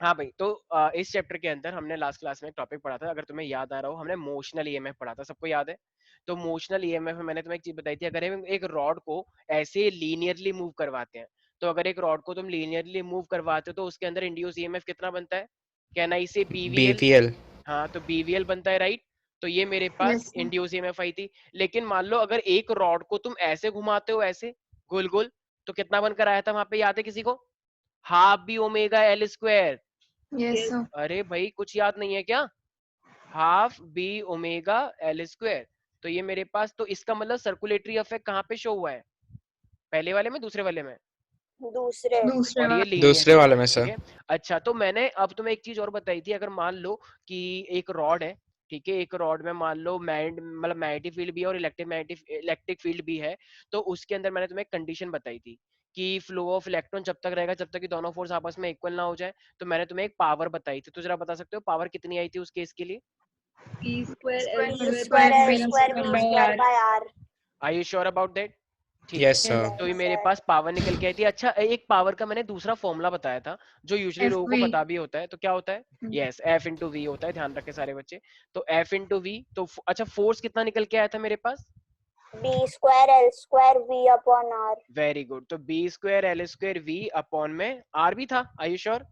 हाँ भाई, तो इस चैप्टर के अंदर हमने लास्ट क्लास में एक टॉपिक पढ़ा था, अगर तुम्हें याद आ रहा हो, हमने मोशनल ईएमएफ पढ़ा था, सबको याद है? तो मोशनल ईएमएफ में मैंने तुम्हें एक चीज बताई थी, अगर हम एक रॉड को ऐसे लीनियरली मूव करवाते हैं, तो अगर एक रॉड को तुम लीनियरली मूव करवाते हो तो उसके अंदर इंड्यूस ईएमएफ कितना बनता है? कैन आई से बीवीएल? बीवीएल। हाँ, तो बीवीएल बनता है, राइट? तो ये मेरे पास यस इंड्यूस ईएमएफ आई थी। लेकिन मान लो अगर एक रॉड को तुम ऐसे घुमाते हो, ऐसे गोल गोल, तो कितना बनकर आया था वहां पे, याद है किसी को? Half B omega L square. Yes अरे भाई, कुछ याद नहीं है क्या? Half B omega L square. तो ये मेरे पास, तो इसका मतलब सर्कुलेटरी इफेक्ट कहाँ पे शो हुआ है? पहले वाले में, दूसरे वाले में? दूसरे। दूसरे और ये लीनियर दूसरे है, वाले में ठीक सर। है। अच्छा, तो मैंने अब तुम्हें एक चीज और बताई थी, अगर मान लो कि एक रॉड है, ठीक है, एक रॉड में मान लो मतलब मैग्नेटिक फील्ड भी है और इलेक्ट्रिक फील्ड भी है, तो उसके अंदर मैंने तुम्हें एक कंडीशन बताई थी कि फ्लो ऑफ इलेक्ट्रॉन जब तक रहेगा जब तक कि दोनों फोर्स आपस में इक्वल ना हो जाए। तो मैंने तुम्हें एक पावर बताई थी, तो जरा बता सकते हो पावर कितनी आई थी उस केस के लिए? E square L E square by square L V square square V by square R। By R. Are you sure about that? ठीक यस है, सर। तो ये यस मेरे सर। पास पावर निकल के आई थी। अच्छा, एक पावर का मैंने दूसरा फॉर्मूला बताया था जो यूजुअली एफ लोगों को वी पता भी होता है, तो क्या होता है? यस, एफ इंटू वी होता है, ध्यान रखे सारे बच्चे। तो एफ इंटू वी, तो अच्छा, फोर्स कितना निकल के आया था मेरे पास? B square L square V upon R. Very good, तो B square L square V upon में आर भी था, are you sure?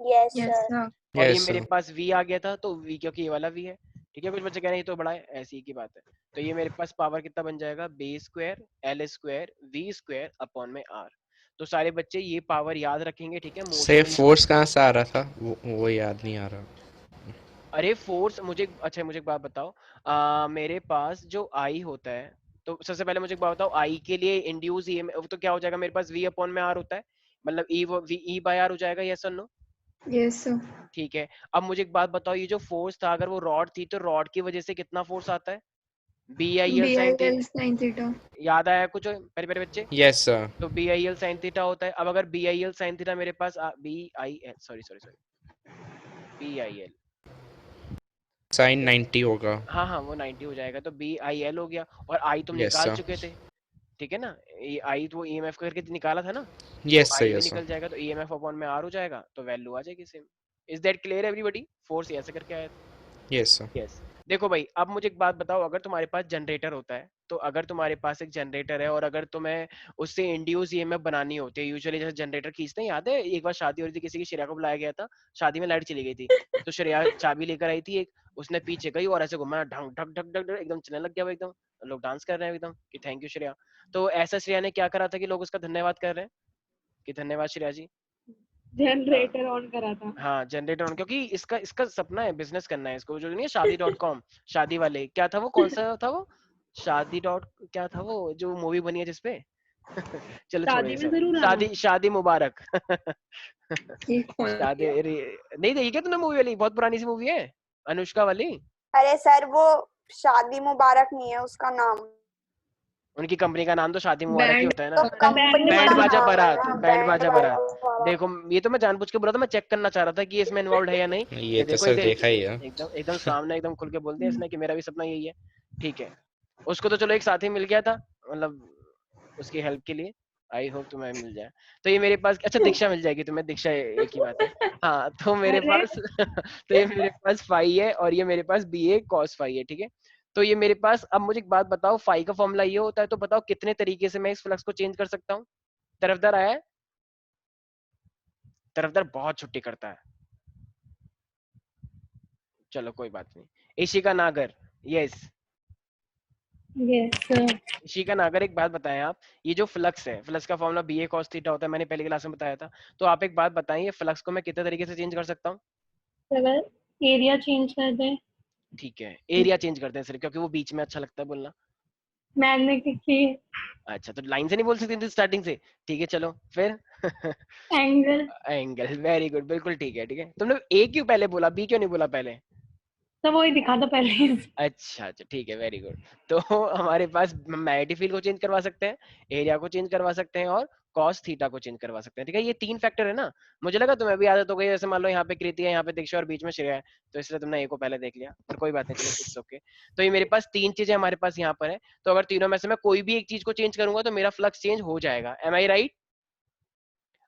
Yes yes sir. Sir और ये यस मेरे सर। पास v आ गया था, तो v क्योंकि ये वाला v है, ठीक है। कुछ बच्चे कह रहे हैं ये तो बड़ा है, ऐसी ही की बात है। तो ये मेरे पास पावर कितना बन जाएगा? B square L square V square upon में आर। तो सारे बच्चे ये पावर याद रखेंगे, ठीक है, से मोशनल। फोर्स कहाँ से आ रहा था वो याद नहीं आ रहा। अरे फोर्स, मुझे अच्छा मुझे एक बात बताओ, मेरे पास जो आई होता है, तो सबसे पहले मुझे एक बात बताओ, आई के लिए इंड्यूस ईएमएफ तो क्या हो जाएगा मेरे पास? v अपॉन में आर होता है, मतलब ई बाय आर हो जाएगा, यस और नो? यस सर ठीक है। अब मुझे एक बात बताओ, ये जो फोर्स था, अगर वो रॉड थी, तो रॉड की वजह से कितना फोर्स आता है? B I L B I sine थी। एल साइन थीटा याद आया कुछ पहले पहले बच्चे? Yes sir. तो B I L sine theta होता है। अब अगर B I L sine theta मेरे पास B I L, sorry sorry sorry, B I L, sine 90 होगा। हाँ हाँ, वो 90 हो जाएगा, तो बी आई एल हो गया। और आई तुम यस निकाल सर। चुके थे, ठीक है ना? आई तो ईएमएफ करके निकाला था ना, तो यस सर। आई भी यस सर। निकल जाएगा, तो ईएमएफ अपॉन में आर हो जाएगा, तो वैल्यू आ जाएगी same. Is that clear everybody? Force ऐसे करके आया था। Yes sir. यस। देखो भाई, अब मुझे एक बात बताओ, अगर तुम्हारे पास जनरेटर होता है, तो अगर तुम्हारे पास एक जनरेटर है और अगर तुम्हें उससे इंड्यूस ईएमएफ बनानी होती है, यूजुअली जैसे जनरेटर खींचते हैं, याद है एक बार शादी हो रही थी किसी की, श्रेया को बुलाया गया था, शादी में लाइट चली गई थी, तो श्रेया चाबी लेकर आई थी एक, उसने पीछे गई और ऐसे घुमाया, ढंग ढक ढक ढक ढक, एकदम चलने लग गया वो, एकदम लोग डांस कर रहे हैं एकदम कि थैंक यू श्रेया। तो ऐसा श्रेया ने क्या करा था कि लोग उसका धन्यवाद कर रहे हैं कि धन्यवाद श्रेया जी। जनरेटर ऑन करा था। हाँ, जनरेटर ऑन, क्योंकि इसका इसका सपना है, बिजनेस करना है इसको, जो नहीं है शादी डॉट कॉम, शादी वाले, क्या था वो, कौन सा था वो, शादी डॉट, क्या था वो जो मूवी बनी है जिसपे चलो छोड़ो शादी ये में सब, जरूर आना। शादी शादी मुबारक ये कौन शादी नहीं देखी क्या तुमने मूवी वाली? बहुत पुरानी सी मूवी है, अनुष्का वाली। अरे सर वो शादी मुबारक नहीं है उसका नाम, उनकी कंपनी का नाम तो शादी मुबारक ही बैंड होता है तो ना। कंपनी बैंड का बाजा नाम है बारात, ना, बैंड बैंड बाजा बाजा बारात। वाला। देखो, ये तो मैं जानबूझ के बोला था, मैं चेक करना चाह रहा था कि इसमें इन्वॉल्व है या नहीं। ये ये तो देखो सर एकदम देखा ही है। एकदम एकदम सामने एकदम खुल के बोल दिया इसने कि मेरा भी सपना यही है। ठीक है, उसको तो चलो एक साथी मिल गया था, मतलब उसकी हेल्प के लिए। आई होप तुम्हें मिल जाए। तो ये मेरे पास, अच्छा दीक्षा मिल जाएगी तुम्हें, दीक्षा एक ही बात है। हाँ, तो मेरे अरे पास तो ये मेरे पास फाई है और ये मेरे पास बी ए कॉस फाई है, ठीक है। तो ये मेरे पास, अब मुझे एक बात बताओ, फाई का फॉर्मूला ये होता है, तो बताओ कितने तरीके से मैं इस फ्लक्स को चेंज कर सकता हूँ? तरफदार आया है? तरफदार बहुत छुट्टी करता है, चलो कोई बात नहीं। इशिका नागर, यस यस सर। इशिका नागर, एक बात बताएं आप, ये जो फ्लक्स है, फ्लक्स का फॉर्मूला बी ए कॉस थीटा होता है, मैंने पहले क्लास में बताया था। तो आप एक बात बताएं, ये फ्लक्स को मैं कितने तरीके से चेंज कर सकता हूँ? अगर एरिया चेंज कर दें, ठीक है, एरिया चेंज करते हैं सिर्फ, क्योंकि वो बीच में अच्छा लगता है बोलना। मैग्नेटिक फील्ड, अच्छा, तो लाइन से नहीं बोल सकते थे स्टार्टिंग से? ठीक है, चलो फिर एंगल। एंगल, वेरी गुड, बिल्कुल ठीक है, ठीक है। तुमने ए क्यों पहले बोला, बी क्यों नहीं बोला पहले? तो वही दिखा था पहले। अच्छा अच्छा, ठीक है, वेरी गुड। तो हमारे पास मैग्नेटिक फील्ड को चेंज करवा सकते हैं, एरिया को चेंज करवा सकते हैं और कॉस थीटा को चेंज करवा सकते हैं, ठीक है। ये तीन फैक्टर है ना। मुझे लगा तुम्हें भी आदत हो गई, जैसे मान लो यहाँ पे कृति है, यहाँ पे दीक्षा और बीच में श्रेया है, तो इसलिए तुमने ए को पहले देख लिया, पर कोई बात नहीं, चलो इट्स ओके। तो ये मेरे पास तीन चीजें हमारे पास यहाँ पर है, तो अगर तीनों में से मैं कोई भी एक चीज को चेंज करूंगा तो मेरा फ्लक्स चेंज हो जाएगा, एम आई राइट?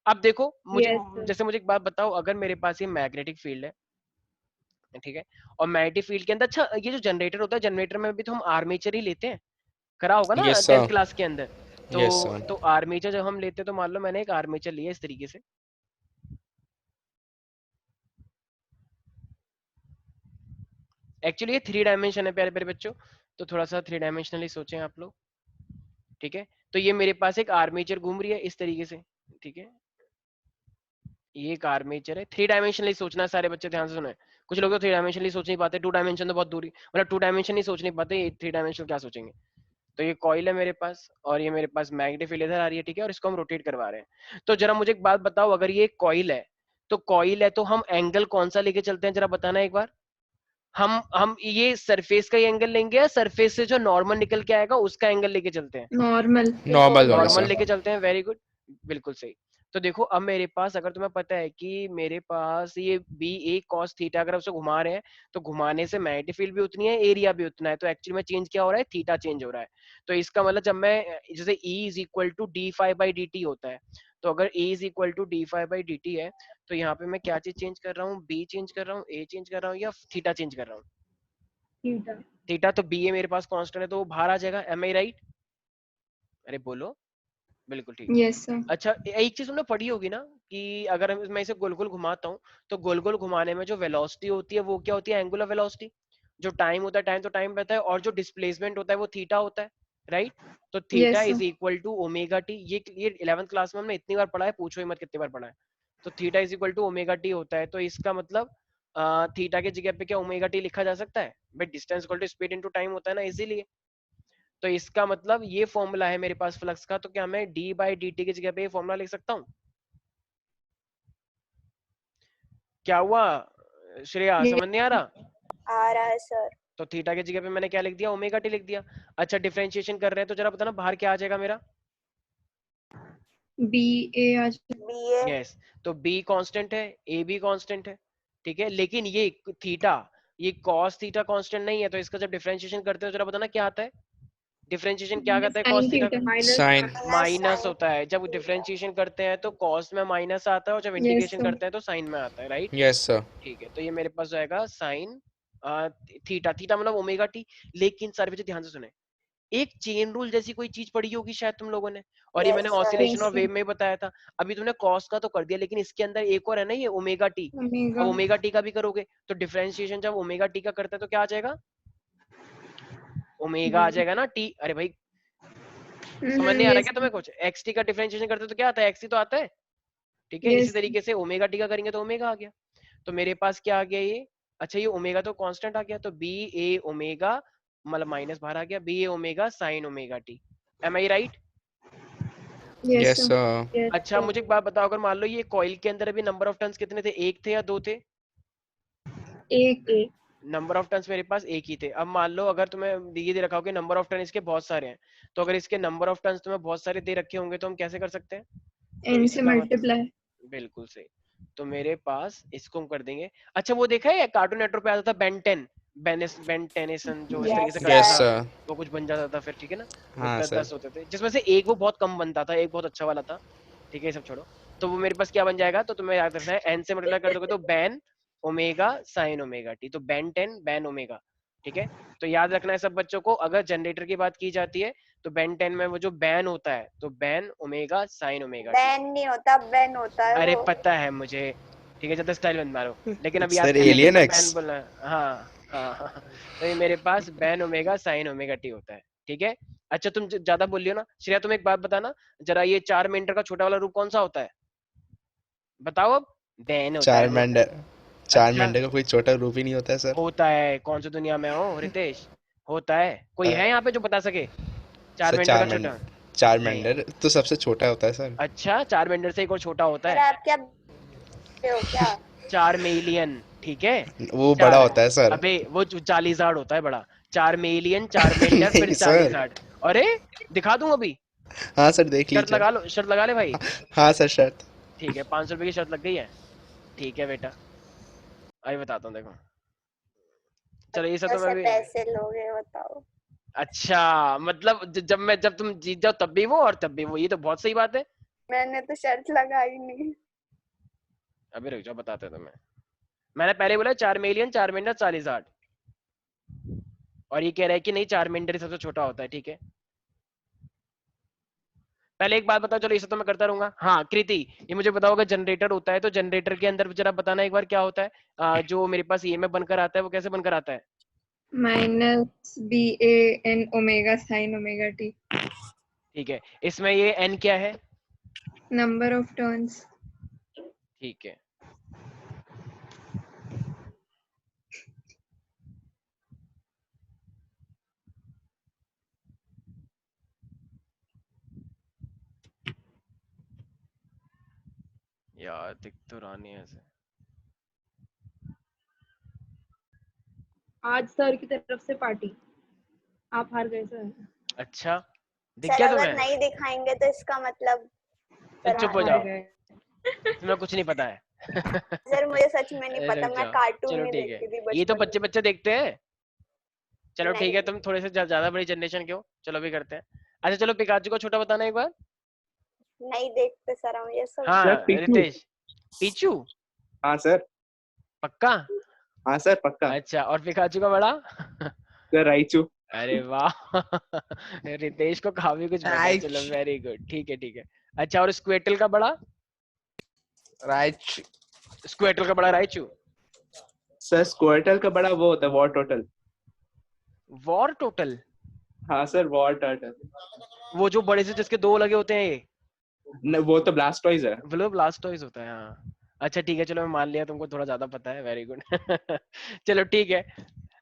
अब देखो मुझे Yes, sir. जैसे मुझे एक बात बताओ, अगर मेरे पास ये मैग्नेटिक फील्ड है, ठीक है, और मैग्नेटिक फील्ड के अंदर, अच्छा ये जो जनरेटर होता है, जनरेटर में भी तो हम आर्मेचर ही लेते हैं, करा होगा ना Yes 10th sir. क्लास के अंदर। तो Yes sir. तो आर्मेचर जब हम लेते हैं, तो मान लो मैंने एक आर्मेचर लिया इस तरीके से, एक्चुअली ये 3 डायमेंशन है प्यारे प्यारे बच्चों, तो थोड़ा सा 3 डायमेंशनली सोचें आप लोग, ठीक है। तो ये मेरे पास एक आर्मेचर घूम रही है इस तरीके से, ठीक है, ये एक आर्मेचर है। 3 डायमेंशनली सोचना है सारे बच्चे, ध्यान से सुने। कुछ लोग तो 3 डायमेंशनली सोच नहीं पाते, 2 डायमेंशन तो बहुत दूरी, मतलब 2 डायमेंशन ही सोच नहीं पाते, ये 3 डायमेंशन क्या सोचेंगे। तो ये कॉइल है मेरे पास, और ये मेरे पास मैग्नेटिक फील्ड इधर आ रही है, ठीक है, और इसको हम रोटेट करवा रहे हैं। तो जरा मुझे एक बात बताओ, अगर ये कॉइल है, तो कॉइल है तो हम एंगल कौन सा लेके चलते हैं, जरा बताना एक बार। हम ये सरफेस का ही एंगल लेंगे, या सरफेस से जो नॉर्मल निकल के आएगा उसका एंगल लेके चलते हैं? नॉर्मल। Normal वाला नॉर्मल sir. लेके चलते हैं, वेरी गुड, बिल्कुल सही। तो देखो अब मेरे पास, अगर तुम्हें पता है कि मेरे पास ये बी ए कॉस थीटा, अगर उसको घुमा रहे हैं, तो घुमाने से मैग्नेटिक फील्ड भी उतनी है, एरिया भी उतना है, तो एक्चुअली में चेंज क्या हो रहा है, थीटा चेंज हो रहा है। तो इसका मतलब जब मैं, जैसे E is equal to D phi by D T होता है, तो अगर E is equal to D phi by D T है, तो यहाँ पे मैं क्या चीज चेंज कर रहा हूँ, बी चेंज कर रहा हूँ, ए चेंज कर रहा हूँ, या थीटा चेंज कर रहा हूँ? Theta. थीटा। तो बी ए मेरे पास कांस्टेंट है, तो वो बाहर आ जाएगा, एम आई राइट? अरे बोलो, बिल्कुल ठीक। Yes sir. अच्छा एक चीज तुमने पढ़ी होगी ना, कि अगर मैं इसे गोल गोल घुमाता हूँ, तो गोल गोल घुमाने में जो वेलोसिटी होती है वो क्या होती है, एंगुलर वेलोसिटी। जो टाइम होता है, टाइम तो टाइम रहता है, और जो डिस्प्लेसमेंट होता है वो थीटा होता है, राइट? तो theta yes is sir. Equal to omega T, ये 11th क्लास में हमने इतनी बार पढ़ा है, पूछो ही मत कितनी बार पढ़ा है। तो theta is equal to omega T होता है, तो इसका मतलब थीटा की जगह पे क्या ओमेगा टी लिखा जा सकता है भाई, distance equal to speed into time होता है ना, इसीलिए। तो इसका मतलब ये फॉर्मूला है मेरे पास फ्लक्स का, तो क्या मैं डी बाई डी टी की जगह पे ये फॉर्मूला लिख सकता हूँ? क्या हुआ श्रेया, ये समझ नहीं आ रहा? आ रहा है सर। तो थीटा की जगह पे मैंने क्या लिख दिया, ओमेगा टी लिख दिया। अच्छा डिफरेंशिएशन कर रहे हैं, तो जरा बताना बाहर क्या आ जाएगा मेरा? बी ए आज। बी ए। यस, तो बी कांस्टेंट है, ए भी कांस्टेंट है, ठीक है, लेकिन ये थीटा, ये cos थीटा कांस्टेंट नहीं है, तो इसका जब डिफरेंशिएशन करते हो जरा बताना क्या आता है, डिफरेंशिएशन क्या आता है साइन cos थीटा थीटा। का? Sine. माइनस होता है, जब डिफरेंशिएशन करते हैं तो cos में माइनस आता है, और जब यस इंटीग्रेशन सर। करते हैं तो साइन में आता है, राइट? Yes sir. ठीक है, तो ये मेरे पास जाएगा साइन थीटा, थीटा मतलब ओमेगा टी। लेकिन सारे बच्चे ध्यान से सुने, एक चेन रूल जैसी कोई चीज पढ़ी होगी शायद तुम लोगों ने, और ये मैंने यस सर। ऑसिलेशन यस और सर। वेव में बताया था। अभी तुमने कॉस का तो कर दिया, लेकिन इसके अंदर एक और है ना, ये ओमेगा टी। अब ओमेगा। ओमेगा टी का भी करोगे, तो डिफरेंशिएशन जब ओमेगा टी का करते हैं तो क्या आ जाएगा, ओमेगा आ जाएगा ना टी। अरे भाई समझ नहीं आ रहा यस क्या तुम्हें कुछ? एक्स टी का डिफरेंशिएशन करते तो क्या आता है, एक्स टी तो आता है, ठीक है। इसी यस तरीके से ओमेगा टी का करेंगे तो ओमेगा आ गया। तो मेरे पास क्या आ गया ये, अच्छा ये ओमेगा तो कांस्टेंट आ गया, तो बी ए ओमेगा, मतलब माइनस बाहर आ गया, B A omega sine omega T, am I right? Yes Yes sir. sir. Yes, अच्छा sir. मुझे एक बात बताओ, अगर मान लो ये कॉइल के अंदर अभी नंबर ऑफ टर्न्स कितने थे, एक थे या दो थे? एक। Eight. नंबर ऑफ टर्न्स मेरे पास एक ही थे। अब मान लो अगर तुम्हें दिए दे रखा हो कि नंबर ऑफ टर्न इसके बहुत सारे हैं, तो अगर इसके नंबर ऑफ टर्न्स तुम्हें बहुत सारे दे रखे होंगे तो हम कैसे कर सकते हैं? तो एन से इसका मल्टीप्लाई। बिल्कुल सही। तो मेरे पास इसको हम कर देंगे। अच्छा वो देखा है कार्टून नेटवर्क पे आता था बेन 10, बेन टेनिसन, जो इस तरीके से यस करता Yes था, सर। sir. वो कुछ बन जाता था फिर, ठीक है ना? वो हाँ सर. 10 होते थे, जिसमें से एक वो बहुत कम बनता था, एक बहुत अच्छा वाला था, ठीक है, ये सब छोड़ो। तो वो मेरे पास क्या बन जाएगा, तो तुम्हें याद रखना है, एन से मल्टीप्लाई कर दोगे तो ban omega sine omega T, तो बैन 10 बैन ओमेगा, ठीक है। तो याद रखना है सब बच्चों को, अगर जनरेटर की बात की जाती है तो बैन 10 में वो जो बैन होता है, तो ban omega sine omega T. Ban नहीं होता, बेन होता है अरे वो। पता है मुझे, ठीक है, ज्यादा स्टाइल मत मारो, लेकिन अब याद Sir करने के लिए Alien तो X. बैन बोलना है। हाँ हाँ हाँ। तो ये मेरे पास BAN omega sine omega T होता है, ठीक है। अच्छा तुम ज्यादा बोल रही हो ना श्रेया, तुम एक बात बताना जरा, ये 4 मीटर का छोटा वाला रूप कौन सा होता है, बताओ अब? बैन होता है वो। Charmander. अच्छा Charmander का कोई छोटा रूप ही नहीं होता है सर. होता है, कौन सी दुनिया में हो रितेश, होता है, कोई है यहाँ पे जो बता सके 4 सर मीटर का छोटा? नहीं। चारमेंडर तो सबसे छोटा होता है सर. अच्छा 4 मीटर से एक और छोटा होता सर है, आप क्या हो क्या? 4 मिलियन, ठीक है। वो बड़ा होता है सर. अबे वो 40,000 होता है बड़ा, 4 मिलियन 4 मेंढर फिर नहीं सर. 40,000। अरे दिखा दूं अभी, हाँ सर देख शर्त लीजिए. लगा लो, शर्त लगा ले भाई। हाँ सर शर्ट. ठीक है 500 रुपए की शर्त लग गई है, ठीक है बेटा, अभी बताता हूँ देखो। चलो ये सब तो मैं कैसे भी, पैसे लोगे बताओ? अच्छा मतलब जब तुम जीत जाओ तब भी वो और तब भी वो, ये तो बहुत सही बात है, मैंने तो शर्त लगाई नहीं। अभी रुक जाओ, बताते हैं तुम्हें। मैंने पहले बोला 4 मिलियन 4 मिनट 40,000, और ये कह रहा है कि नहीं 4 मिनट सबसे छोटा होता है। ठीक है, पहले एक बात बताओ, चलो इसे तो मैं करता रहूंगा। हाँ कृति, ये मुझे बताओ, अगर जनरेटर होता है तो जनरेटर के अंदर जरा बताना एक बार क्या होता है। जो मेरे पास ईएमएफ बनकर आता है वो कैसे बनकर आता है? Minus B A N omega sine omega T. ठीक है, इसमें ये एन क्या है? Number of turns. ठीक है, यार दिख तो रहा नहीं है ऐसे। आज सर की तरफ से पार्टी, आप हार गए सर। अच्छा, दिख सर गया अगर तुम्हें? नहीं दिखाएंगे तो इसका मतलब सर चुप हो हार जाओ, गए। तुम्हें कुछ नहीं पता है। सर मुझे सच में नहीं पता, रुक मैं जाओ, कार्टून चलो नहीं ठीक देखती थी है, ये तो बचपन बच्चे में। बच्चे देखते हैं। चलो ठीक है, नहीं तुम थोड़े से ज्यादा बड़ी जनरेशन के हो, चलो भी करते हैं। अच्छा चलो, पिकाचू को छोटा बताना एक बार। नहीं देखते सर हम ये सब। हाँ सर पीछू। रितेश, पीचू हाँ सर। पक्का? हाँ सर पक्का। अच्छा, और पिकाचू का बड़ा? Sir Raichu. अरे वाह, रितेश को काफी कुछ पता है, चलो वेरी गुड, ठीक है ठीक है। अच्छा, और स्क्वेटल का बड़ा? राइट। स्क्वेटल का बड़ा राइचू। सर स्क्वार्टल का बड़ा वो होता है वॉर टोटल। War total? हाँ सर वॉर टोटल। वो जो बड़े से जिसके 2 लगे होते हैं, ये वो तो ब्लास्टॉइज है। वो ब्लास्टोइज होता है। हाँ अच्छा ठीक है, चलो मैं मान लिया तुमको थोड़ा ज्यादा पता है, वेरी गुड। चलो ठीक है।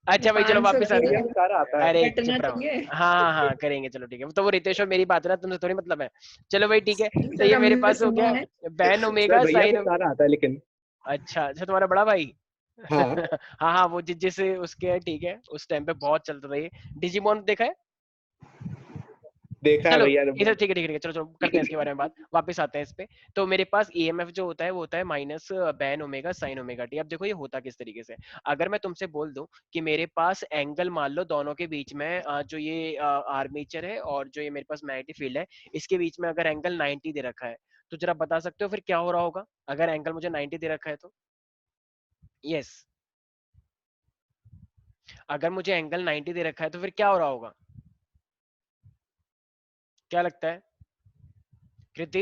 अच्छा भाई चलो वापस आते भैया हैं। सारा आता है। अरे कटना चुप रहो। चाहिए। हाँ हाँ हाँ करेंगे, चलो ठीक है, तो वो रितेश और मेरी बात है ना, तुमसे थोड़ी मतलब है। चलो भाई ठीक है, तो सर ये मेरे हमने पास हो सुना गया है। बैन सर ओमेगा भैया साइन। को सारा आता है लेकिन। अच्छा अच्छा, तुम्हारा बड़ा भाई? हाँ हाँ हाँ, वो जिस उसके ठीक है, उस टाइम पे बहुत चलता था ये। डिजिमोन देखा है? देखा है चलो भैया ने इधर बहुत। ठीक है ठीक है, चलो चलो करते हैं इसके बारे में बात, वापस आते हैं इस पे। तो मेरे पास ईएमएफ जो होता है वो होता है minus ban omega sine omega T. अब देखो ये होता किस तरीके से। अगर मैं तुमसे बोल दूं कि मेरे पास एंगल मान लो दोनों के बीच में, जो ये आर्मेचर है और जो ये मेरे पास मैग्नेटिक फील्ड है, इसके बीच में अगर एंगल 90 दे रखा है, तो जरा बता सकते हो फिर क्या हो रहा होगा अगर एंगल मुझे 90 दे रखा है तो? यस, अगर मुझे एंगल 90 दे रखा है तो फिर क्या हो रहा होगा? क्या लगता है कृति?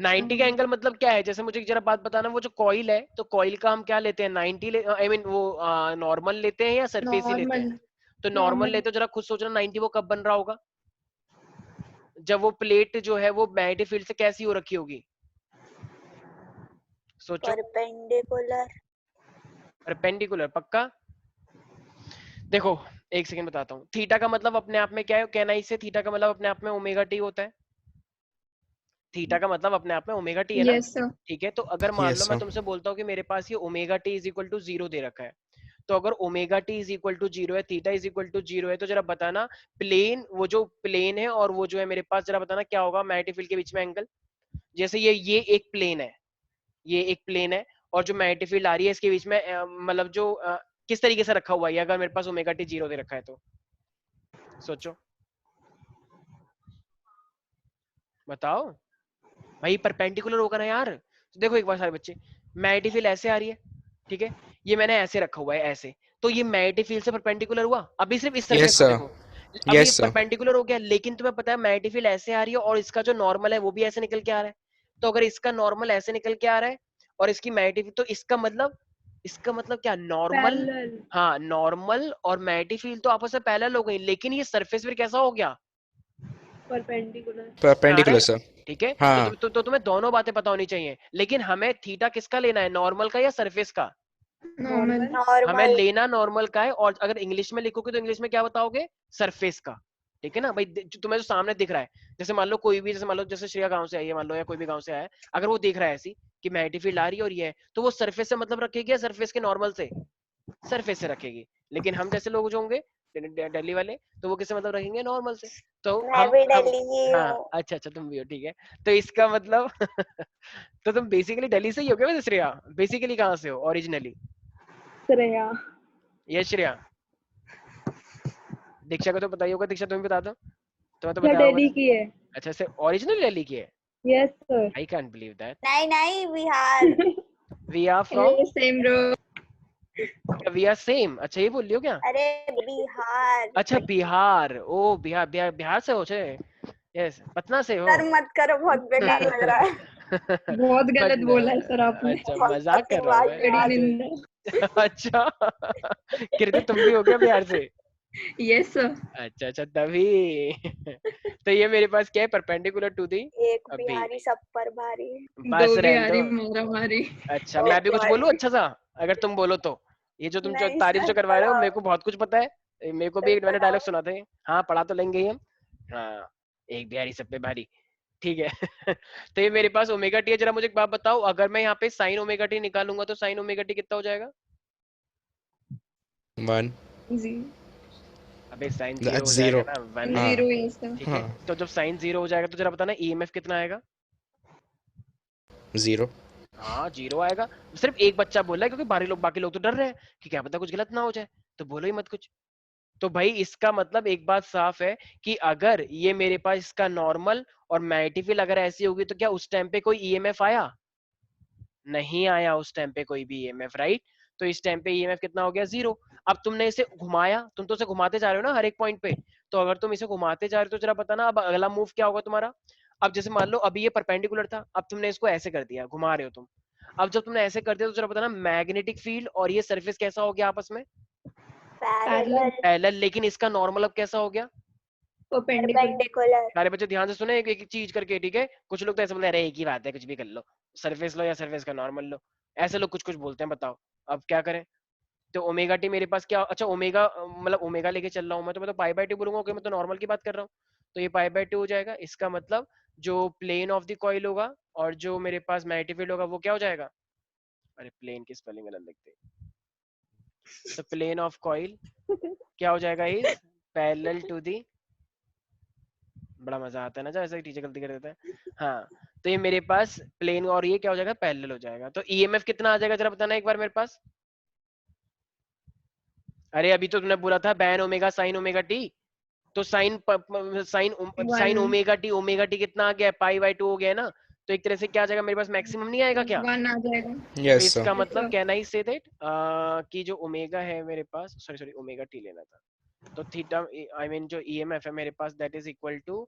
90 का एंगल मतलब क्या है? जैसे मुझे जरा बात बताना, वो जो कॉइल है तो कॉइल का हम क्या लेते हैं? 90 आई मीन वो नॉर्मल लेते हैं या सरफेस ही लेते हैं? नॉर्मल। तो नॉर्मल नॉर्मल। लेते हो, जरा खुद सोचना 90 वो कब बन रहा होगा जब वो प्लेट जो है वो मैग्नेटिक फील्ड से कैसी हो रखी होगी? सोचो। परपेंडिकुलर। परपेंडिकुलर पक्का? देखो एक सेकंड बताता हूँ। थीटा का मतलब अपने आप में क्या है कहना, इससे थीटा का मतलब अपने आप में ओमेगा टी होता है। थीटा का मतलब अपने आप में ओमेगा टी है ना? Yes sir. ठीक है, तो अगर मान लो यस मैं सर। तुमसे बोलता हूँ कि मेरे पास ये omega T is equal to 0 दे रखा है, तो अगर omega T is equal to 0 है, थीटा इज इक्वल टू 0 है, तो जरा बताना प्लेन, वो जो प्लेन है और वो जो है मेरे पास, जरा बताना क्या होगा मैग्नेटिक फील्ड के बीच में एंगल? जैसे ये एक प्लेन है, ये एक प्लेन है, और जो मैग्नेटिक फील्ड आ रही है इसके बीच में मतलब जो किस तरीके से रखा हुआ है अगर मेरे पास ओमेगा टी 0 दे रखा है तो? सोचो बताओ भाई, परपेंडिकुलर होगा ना यार। तो देखो एक बार सारे बच्चे, मैग्नेटिक फील्ड ऐसे आ रही है, ठीक है, ये मैंने ऐसे रखा हुआ है ऐसे, तो ये मैग्नेटिक फील्ड से परपेंडिकुलर हुआ। अभी सिर्फ इस सरफेस यस को सर। देखो, अभी ये यस सर। परपेंडिकुलर हो गया, लेकिन तुम्हें पता है मैग्नेटिक फील्ड ऐसे आ रही है और इसका जो नॉर्मल है वो भी ऐसे निकल के आ रहा है। तो अगर इसका नॉर्मल ऐसे निकल के आ रहा है और इसकी मैग्नेटिक, तो इसका मतलब क्या? नॉर्मल। पैरेलल। हाँ, नॉर्मल और मैग्नेटिक फील्ड तो आपस में पैरेलल हो गई, लेकिन ये सरफेस फिर कैसा हो गया? परपेंडिकुलर। आ रहा परपेंडिकुलर है। सर। ठीक है, हाँ। तो तुम्हें दोनों बातें पता होनी चाहिए, लेकिन हमें थीटा किसका लेना है, नॉर्मल का या सरफेस का? नॉर्मल। हमें नॉर्मल। लेना नॉर्मल का है, और अगर इंग्लिश में लिखोगे तो इंग्लिश में क्या बताओगे? सरफेस का। ठीक है ना भाई, तुम्हें जो सामने दिख रहा है, जैसे मान लो कोई भी, जैसे मान लो जैसे श्रेया गांव से आई है मान लो, या कोई भी गांव से आया है, अगर वो देख रहा है ऐसी कि मैग्नेटिक फील्ड आ रही है और ये है, तो वो सरफेस से मतलब रखेगी या सरफेस के नॉर्मल से? सरफेस से रखेगी। लेकिन हम जैसे लोग जो होंगे दिल्ली वाले, तो वो किससे मतलब रखेंगे? नॉर्मल से। तो मैं भी हम दिल्ली ही हाँ हूँ। अच्छा अच्छा, तुम भी हो, ठीक है। तो इसका मतलब तो तुम बेसिकली दिल्ली से ही हो क्या वैसे श्रेया? बेसिकली कहाँ से हो ओरिजिनली? श्रेया। ये श्रेया, दीक्षा को तो पता ही होगा, दीक्षा तुम्हें बता दो, तुम्हें तो क्या बताया होगा दिल्ली ना। की है? अच्छा से ओरिजिनल दिल्ली की है? Yes, sir. I can't believe that. नहीं बिहार. We are from. ये same bro. We are same. अच्छा ये बोल लियो क्या? अरे बिहार. अच्छा बिहार. ओ बिहार बिहार बिहार से हो छे. Yes. पटना से हो. सर मत करो, बहुत बेकार लग रहा है. बहुत गलत पटना. बोला है सर आपने. अच्छा मजाक कर रहा हूँ मैं. बड़ी निंदा. अच्छा कृति तुम भी हो गया बिहार से? Yes sir. अच्छा अच्छा तभी. तो ये मेरे पास क्या है, परपेंडिकुलर टू दी. एक अभी. बिहारी सब पर भारी. बस दो रहने बिहारी दो. मारा मारी. अच्छा मैं भी कुछ बोलूं अच्छा सा, अगर तुम बोलो तो. ये जो तुम नहीं तारीफ सर, जो करवा रहे हो पढ़ाओ. मेरे को बहुत कुछ पता है. मेरे को भी सर, एक मैंने पढ़ाओ. डायलॉग सुना थे. हाँ पढ़ा तो लेंगे ही हम. हाँ एक बिहारी सब पे भारी. ठीक है. तो ये मेरे पास ओमेगा टी है. जरा मुझे एक बात बताओ, अगर मैं यहाँ पे साइन ओमेगा टी निकालूंगा तो साइन ओमेगा टी कितना हो जाएगा? 1. जी. अबे साइन जीरो That's हो जाएगा 0. ना. 1. हाँ. 0 है सर. ठीक है. तो जब साइन 0 हो जाएगा तो जरा बताना ईएमएफ कितना आएगा? 0. हाँ 0 आएगा. सिर्फ एक बच्चा बोल रहा है क्योंकि बाकी लोग तो डर रहे हैं कि क्या पता कुछ गलत ना हो जाए, तो बोलो ही मत कुछ. तो भाई इसका मतलब एक बात साफ है कि अगर ये मेरे पास इसका नॉर्मल और मैग्नेटिक अगर ऐसी होगी तो क्या उस टाइम पे कोई ईएमएफ आया? नहीं आया उस टाइम पे कोई भी ईएमएफ, राइट? तो इस टाइम पे ईएमएफ कितना हो गया? 0. अब तुमने इसे घुमाया, तुम तो इसे घुमाते जा रहे हो ना हर एक पॉइंट पे. तो अगर तुम इसे घुमाते जा रहे हो तो जरा बताना अब अगला मूव क्या होगा तुम्हारा. अब जैसे मान लो अभी ये परपेंडिकुलर था, अब तुमने इसको ऐसे कर दिया, घुमा रहे हो तुम. अब जब तुमने ऐसे कर दिया तो जरा बताना मैग्नेटिक फील्ड और ये सरफेस कैसा हो गया आपस में? पैरेलल. पैरेलल. लेकिन इसका नॉर्मल अब कैसा हो गया? परपेंडिकुलर. सारे बच्चे ध्यान से सुने एक एक चीज करके, ठीक है? कुछ लोग तो ऐसे बोलते हैं अरे एक ही बात है कुछ भी कर लो, सरफेस लो या सरफेस का नॉर्मल लो. ऐसे लोग कुछ कुछ बोलते हैं. बताओ अब क्या करें? तो ओमेगा टी मेरे पास क्या, अच्छा ओमेगा मतलब ओमेगा लेके चल रहा हूँ मैं, तो मैं तो पाई बाय 2 बोलूंगा. ओके मैं तो नॉर्मल की बात कर रहा हूँ. तो ये पाई बाय 2 हो जाएगा. इसका मतलब जो प्लेन ऑफ द कॉइल होगा और जो मेरे पास मैग्नेटिक फील्ड होगा वो क्या हो जाएगा? अरे प्लेन की स्पेलिंग गलत लिखते हैं. तो प्लेन ऑफ कॉइल क्या हो जाएगा? Is parallel to the. बड़ा मजा आता है ना जब ऐसे टीचर गलती कर देते हैं. हाँ तो ये मेरे पास प्लेन और ये क्या हो जाएगा? पैरेलल हो जाएगा. तो ईएमएफ कितना आ जाएगा जरा बताना एक बार मेरे पास. अरे अभी तो तुमने बोला था ban omega sine omega T. तो साइन साइन ओमेगा टी कितना आ गया? पाई बाय 2 हो गया ना. तो एक तरह से क्या आ जाएगा मेरे पास? मैक्सिमम नहीं आएगा क्या? 1 आ जाएगा. तो Yes, sir. इसका मतलब sir. Can I say that कि जो ओमेगा है मेरे पास, सॉरी ओमेगा टी लेना था, तो थीटा आई मीन जो ईएमएफ है मेरे पास that is equal to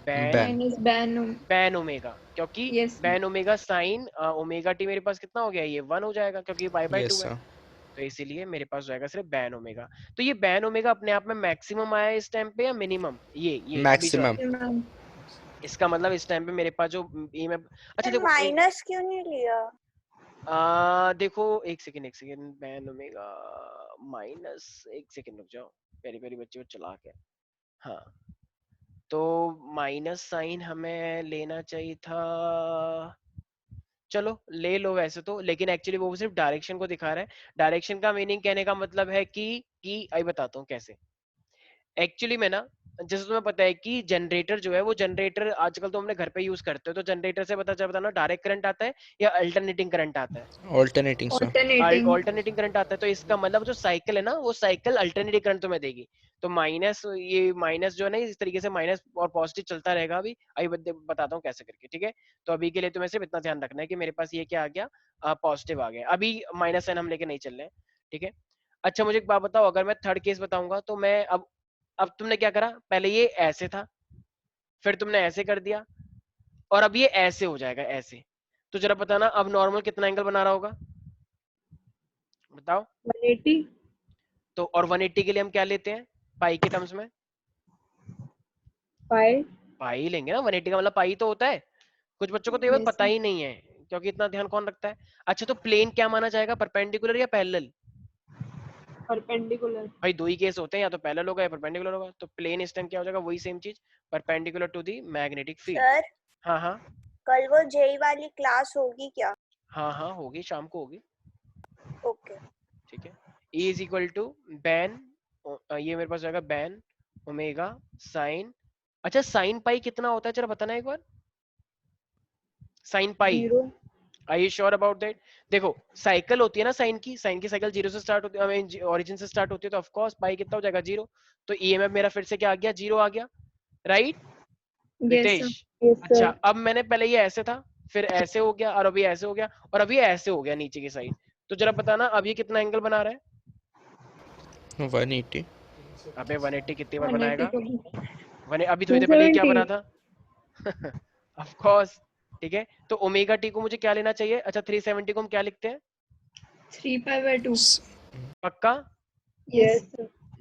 BAN minus BAN. BAN omega. क्योंकि Yes, sir. BAN omega sine omega T मेरे पास कितना हो गया? ये 1 हो जाएगा क्योंकि पाई बाय 2 Yes, है. sir. तो इसीलिए मेरे पास जाएगा सिर्फ बैन ओमेगा. तो ये बैन ओमेगा अपने आप में मैक्सिमम आया इस टाइम पे या मिनिमम? ये Maximum. इसका मतलब इस टाइम पे मेरे पास जो ईएमएफ. अच्छा देखो माइनस क्यों नहीं लिया? देखो एक सेकंड बैन ओमेगा माइनस. एक सेकंड रुक जाओ, पहली पहली बच्चे को चला के. हाँ तो माइनस साइन हमें लेना चाहिए था. चलो ले लो वैसे तो, लेकिन एक्चुअली वो सिर्फ डायरेक्शन को दिखा रहा है. डायरेक्शन का मीनिंग कहने का मतलब है कि आई बताता हूँ कैसे. एक्चुअली में ना जैसे तुम्हें पता है कि जनरेटर जो है वो जनरेटर आजकल तो हमने घर पे यूज करते हो, तो जनरेटर से बताना डायरेक्ट करंट आता है या अल्टरनेटिंग करंट आता है? Alternating, sir. ऑल्टरनेटिंग करंट आता है. तो इसका मतलब जो साइकिल है ना वो साइकिल अल्टरनेटिंग करंट तुम्हें देगी. तो माइनस जो है ना इस तरीके से माइनस और पॉजिटिव चलता रहेगा. अभी बताता हूँ कैसे करके, ठीक है? तो अभी के लिए तुम्हें सिर्फ इतना ध्यान रखना है कि मेरे पास ये क्या आ गया? पॉजिटिव आ गया. अभी माइनस साइन हम लेके नहीं चल रहे हैं, ठीक है? अच्छा मुझे एक बात बताओ, अगर मैं थर्ड केस बताऊंगा तो मैं अब तुमने क्या करा? पहले ये ऐसे था, फिर तुमने ऐसे कर दिया, और अब ये ऐसे हो जाएगा ऐसे. तो जरा बताना अब नॉर्मल कितना एंगल बना रहा होगा? बताओ. 180. तो और 180 के लिए हम क्या लेते हैं पाई के टर्म्स में? पाई लेंगे ना. 180 का मतलब पाई तो होता है. कुछ बच्चों को तो ये बात Yes, पता sir. ही नहीं है क्योंकि इतना ध्यान कौन रखता है. अच्छा तो प्लेन क्या माना जाएगा, परपेंडिकुलर या पैरेलल? परपेंडिकुलर. भाई दो ही केस होते हैं, या तो पैरेलल होगा या परपेंडिकुलर होगा. तो प्लेन इस टाइम क्या हो जाएगा? वही सेम चीज, perpendicular to the magnetic field. Sir हाँ हाँ कल वो जेई वाली क्लास होगी क्या? हाँ होगी, शाम को होगी. ओके. ठीक है. E is equal to BAN, ये मेरे पास जाएगा बैन ओमेगा साइन. अच्छा साइन पाई कितना होता है जरा बताना एक बार. Sine pi 0. Are you sure about that? देखो साइकिल होती है ना साइन की साइकिल 0 से स्टार्ट होती है, आई मीन ओरिजिन से स्टार्ट होती है. तो ऑफ कोर्स पाई कितना हो जाएगा? 0. तो ईएमएफ मेरा फिर से क्या आ गया? 0 आ गया, राइट? रितेश, अच्छा अब मैंने पहले ये ऐसे था, फिर ऐसे हो गया, और अभी ऐसे हो गया, और अभी ऐसे हो गया नीचे की साइड। तो जरा बताना अब ये कितना एंगल बना रहा है? 180। अबे 180 कितनी बार 180 बनाएगा? को अभी थोड़ी देर पहले ये क्या 270। बना था? Of course. ठीक है, तो ओमेगा टी को मुझे क्या लेना चाहिए? अच्छा 370 को हम क्या लिखते हैं? 3π/2। पक्का? यस।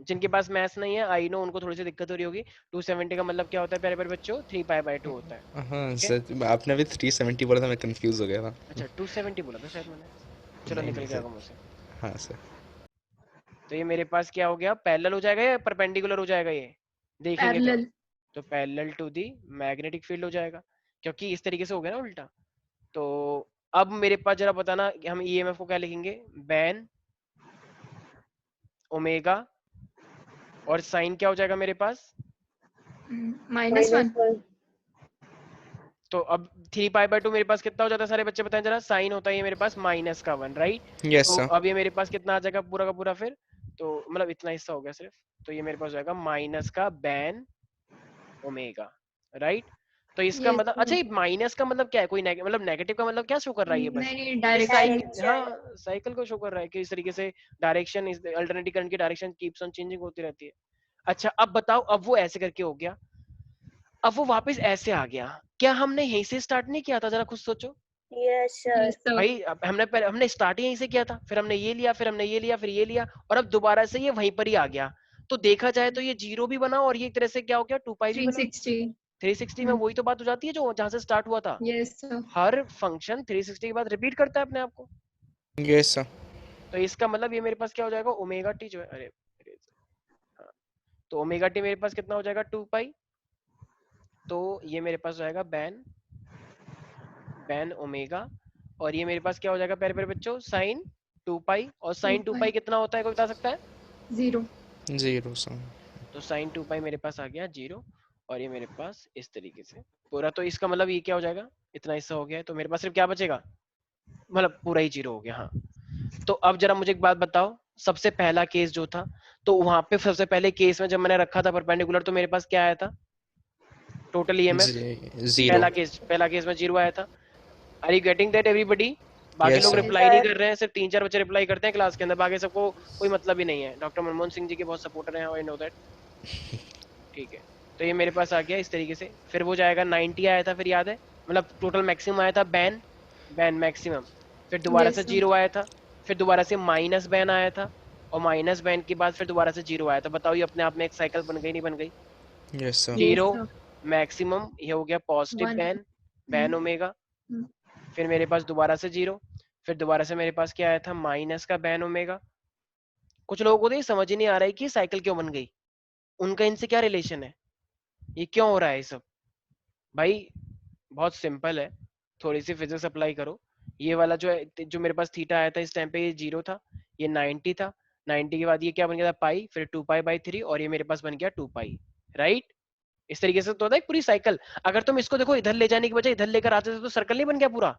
जिनके पास मैथ्स नहीं है, आई नो उनको थोड़ी सी दिक्कत हो रही होगी। 270 का मतलब क्या होता है प्यारे प्यारे बच्चों? 3π/2 होता है। हाँ ठीक है? सर, आपने भी 370 बोला था, मैं कंफ्यूज हो गया था। अच्छा 270 बोला था शायद मैंने, चलो नहीं निकल नहीं गया सर। मुझसे। हाँ सर। तो ये मेरे पास क्या हो गया? पैरेलल हो जाएगा या परपेंडिकुलर हो जाएगा? ये देखेंगे तो। पैरेलल। तो parallel to the magnetic field हो जाएगा, क्योंकि इस तरीके से हो गया ना उल्टा। तो अब मेरे पास जरा बताना, हम ईएमएफ को क्या लिखेंगे? बैन ओमेगा, और साइन क्या हो जाएगा मेरे पास? -1। तो अब 3π/2 मेरे पास कितना हो जाता है सारे बच्चे बताएं जरा? साइन होता है ये मेरे पास -1, राइट? यस तो सर। अब ये मेरे पास कितना आ जाएगा पूरा का पूरा फिर? तो मतलब इतना हिस्सा हो गया सिर्फ। तो ये मेरे पास हो जाएगा माइनस का बैन ओमेगा, राइट? तो इसका मतलब, अच्छा ये माइनस का मतलब क्या है? कोई मतलब नेगेटिव का मतलब क्या शो कर रहा है ये? बस नहीं, ये डायरेक्शन। साइकिल, हाँ साइकिल को शो कर रहा है कि इस तरीके से डायरेक्शन, इस अल्टरनेटिव करंट की डायरेक्शन कीप्स ऑन चेंजिंग होती रहती है। अच्छा अब बताओ, अब वो ऐसे करके हो गया, अब वो वापस ऐसे आ गया, क्या हमने यहीं से स्टार्ट नहीं किया था? जरा खुद सोचो यस सर। भाई। अब हमने स्टार्ट ही यहीं से किया था, फिर हमने ये लिया, फिर हमने ये लिया, फिर ये लिया, और अब दोबारा से ये वहीं पर ही आ गया। तो देखा जाए तो ये 0 भी बना, और ये एक तरह से क्या हो गया? 2π भी बना। 360। 360 में वही तो बात हो जाती है जो जहां से स्टार्ट हुआ था। Yes sir. हर फंक्शन 360 के बाद रिपीट करता है अपने आप को। Yes sir. तो इसका मतलब ये मेरे पास क्या हो जाएगा? ओमेगा टी जो है, अरे हाँ, तो ओमेगा टी मेरे पास कितना हो जाएगा? 2π। तो ये मेरे पास हो जाएगा बैन ओमेगा, और ये मेरे पास क्या हो जाएगा प्यारे प्यारे बच्चों? साइन 2π। और साइन 2π कितना होता है, कोई बता सकता है? 0। 0 सर। तो साइन 2π मेरे पास आ गया 0, और ये मेरे पास इस तरीके से पूरा। तो इसका मतलब ये क्या हो जाएगा? इतना हिस्सा हो गया है, तो मेरे पास सिर्फ क्या बचेगा? मतलब पूरा ही 0 हो गया। हाँ, तो अब जरा मुझे एक बात बताओ, सबसे पहला केस जो था, तो वहां पे सबसे पहले केस में जब मैंने रखा था परपेंडिकुलर, तो मेरे पास क्या आया था टोटल ईएमएफ? 0। पहला केस में 0 आया था। Are you getting that everybody? बाकी यस लोग सर। रिप्लाई नहीं कर रहे हैं, सिर्फ 3-4 बच्चे रिप्लाई करते हैं क्लास के अंदर, बाकी सबको कोई मतलब ही नहीं है। डॉक्टर मनमोहन सिंह जी के बहुत सपोर्टर हैं, आई नो दैट। ठीक है, तो ये मेरे पास आ गया इस तरीके से। फिर वो जाएगा 90 आया था, फिर याद है, मतलब टोटल मैक्सिमम आया था बैन मैक्सिमम। फिर दोबारा से 0 आया था, फिर दोबारा से माइनस बैन आया था, और माइनस बैन के बाद फिर दोबारा से 0 आया था। बताओ ये अपने आप में एक साइकिल बन गई नहीं बन गई? Yes sir. 0 मैक्सिमम, ये हो गया पॉजिटिव बैन ओमेगा। फिर मेरे पास दोबारा से 0, फिर दोबारा से मेरे पास क्या आया था? माइनस का बैन ओमेगा। कुछ लोगों को तो ये समझ ही नहीं आ रहा है कि साइकिल क्यों बन गई, उनका इनसे क्या रिलेशन है, ये क्यों हो रहा है ये सब? भाई बहुत सिंपल है, थोड़ी सी फिजिक्स अप्लाई करो। ये वाला जो मेरे पास थीटा आया था इस टाइम पे, ये 0 था, ये 90 था, 90 के बाद ये क्या बन गया था? पाई, फिर 2π/3, और ये मेरे पास बन गया 2π, राइट? इस तरीके से तो होता है पूरी साइकिल। अगर तुम इसको देखो इधर ले जाने की बजाय इधर लेकर आते थे, तो सर्कल नहीं बन गया पूरा?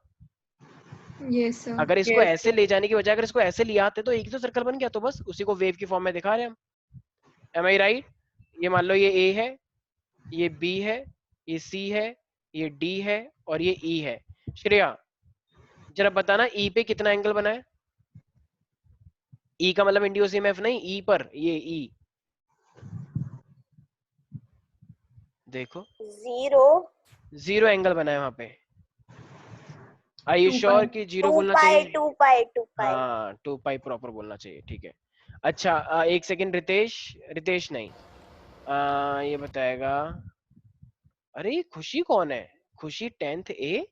Yes sir. अगर इसको ऐसे ले जाने की बजाय अगर इसको ऐसे ले आते, तो एक ही तो सर्कल बन गया। तो बस उसी को वेव की फॉर्म में दिखा रहे हैं हम। M I right? ये मान लो ये ए है, ये बी है, ये सी है, ये डी है, और ये ई है। श्रेया जरा बताना ई पे कितना एंगल बना है? ई का मतलब इंड्यूस ईएमएफ नहीं, ई पर, ये ई देखो 0 एंगल बना है वहां पे। आर यू श्योर कि 0 बोलना चाहिए? 2π। हाँ 2π प्रॉपर बोलना चाहिए, ठीक है। अच्छा एक सेकंड, रितेश नहीं, ये बताएगा। अरे खुशी कौन है? खुशी 10th A?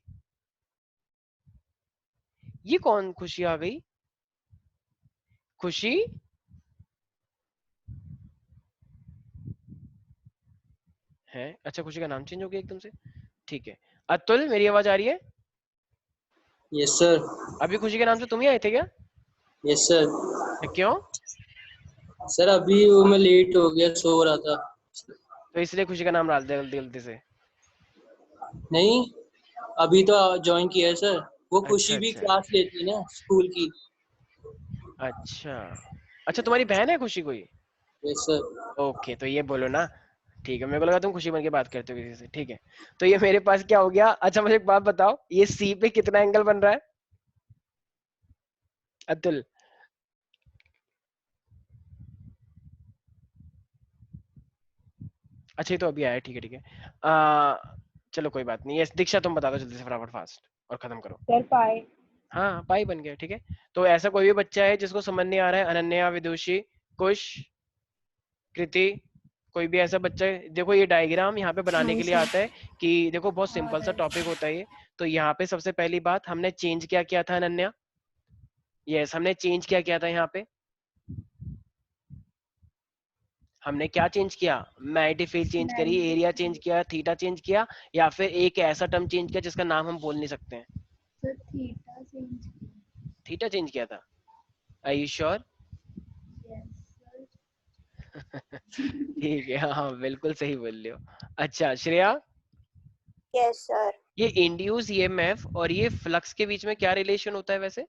ये कौन खुशी आ गई? खुशी है? अच्छा खुशी का नाम चेंज हो गया एकदम से, ठीक है। अतुल मेरी आवाज आ रही है? Yes sir. अभी खुशी के नाम से तुम ही आए थे क्या? Yes sir. क्यों? सर अभी वो मैं लेट हो गया, सो रहा था, तो इसलिए खुशी का नाम डाल दिया गलती से? नहीं अभी तो ज्वाइन किया है सर। वो खुशी भी अच्छा। क्लास लेती है ना स्कूल की। अच्छा तुम्हारी बहन है खुशी कोई? Yes sir. ओके, तो ये बोलो ना ठीक है, मेरे को लगा तुम खुशी बन के बात करते हो किसी से। ठीक है, तो ये मेरे पास क्या हो गया। अच्छा मुझे एक बात बताओ, ये सी पे कितना एंगल बन रहा है अतुल? अच्छा ये तो अभी आया, ठीक है ठीक है। चलो कोई बात नहीं। ये दीक्षा तुम बता दो जल्दी से फटाफट फास्ट और खत्म करो। सर पाए। हाँ पाई बन गया, ठीक है। तो ऐसा कोई भी बच्चा है जिसको समझ नहीं आ रहा है, अनन्या, विदुषी, कुश, कृति, कोई भी ऐसा बच्चा है, देखो ये डायग्राम यहाँ पे बनाने के लिए आता है कि देखो बहुत सिंपल सा टॉपिक होता है ये। तो यहाँ पे सबसे पहली बात हमने चेंज क्या किया था अनन्या? यस, हमने चेंज क्या किया था यहाँ पे? हमने क्या चेंज किया? मैग्नेटिक फील्ड चेंज करी, एरिया चेंज किया, थीटा चेंज किया, या फिर एक ऐसा टर्म चेंज किया जिसका नाम हम बोल नहीं सकते हैं? थीटा चेंज किया था। Are you sure? ठीक है, हाँ बिल्कुल सही बोल रहे हो। अच्छा श्रेया, यस सर। ये इंड्यूस ईएमएफ और ये फ्लक्स के बीच में क्या रिलेशन होता है वैसे?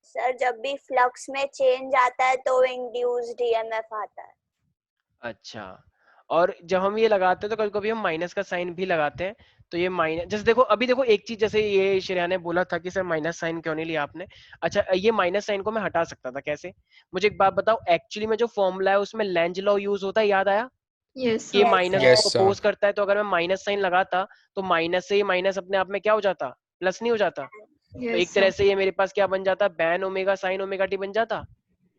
सर जब भी फ्लक्स में चेंज आता है तो इंड्यूस्ड ईएमएफ आता है। अच्छा, और जब हम ये लगाते हैं तो कभी कभी हम माइनस का साइन भी लगाते हैं। तो ये माइनस, जैसे देखो अभी देखो एक चीज, जैसे ये श्रेया ने बोला था कि सर माइनस साइन क्यों नहीं लिया आपने। अच्छा ये माइनस साइन को मैं हटा सकता था, कैसे? मुझे एक बात बताओ, एक्चुअली में जो फॉर्मूला है उसमें लेंज लॉ यूज होता है, याद आया? यस ये Yes, माइनस Yes, को sir. अपोज करता है, तो अगर मैं माइनस साइन लगाता तो माइनस से ही माइनस अपने आप में क्या हो जाता? प्लस नहीं हो जाता? तो एक तरह से ये मेरे पास क्या बन जाता? Ban omega sine omega T बन जाता।